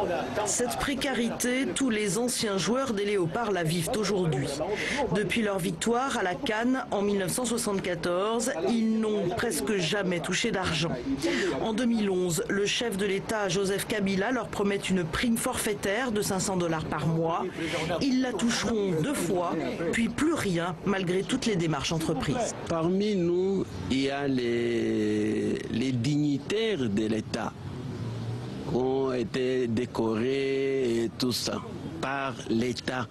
là. Cette précarité, tous les anciens joueurs des Léopards la vivent aujourd'hui. Depuis leur victoire à la CAN en 1974, ils n'ont presque jamais touché d'argent. En 2011, le chef de l'État, Joseph Kabila, leur promet une prime forfaitaire de $500 par mois. Ils la toucheront 2 fois, puis plus rien, malgré toutes les démarches entreprises. Parmi nous, il y a les dignitaires de l'État qui ont été décorés et tout ça par l'État.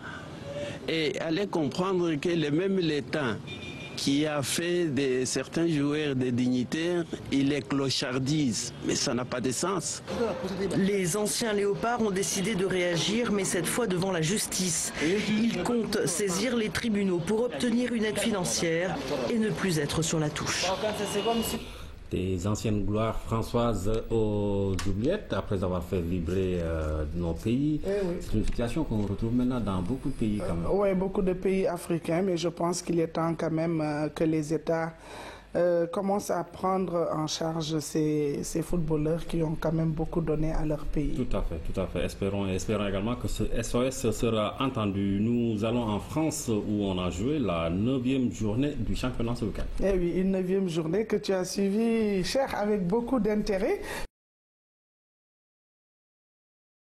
Et allez comprendre que même l'État qui a fait de certains joueurs des dignitaires, il les clochardise. Mais ça n'a pas de sens. Les anciens Léopards ont décidé de réagir, mais cette fois devant la justice. Ils comptent saisir les tribunaux pour obtenir une aide financière et ne plus être sur la touche. Des anciennes gloires françaises aux oubliettes, après avoir fait vibrer nos pays. C'est une situation qu'on retrouve maintenant dans beaucoup de pays. Oui, beaucoup de pays africains, mais je pense qu'il est temps quand même que les États commencent à prendre en charge ces footballeurs qui ont quand même beaucoup donné à leur pays. Tout à fait. Espérons également que ce SOS sera entendu. Nous allons en France où on a joué la 9e journée du championnat ce week-end. Eh oui, une 9e journée que tu as suivie, cher, avec beaucoup d'intérêt,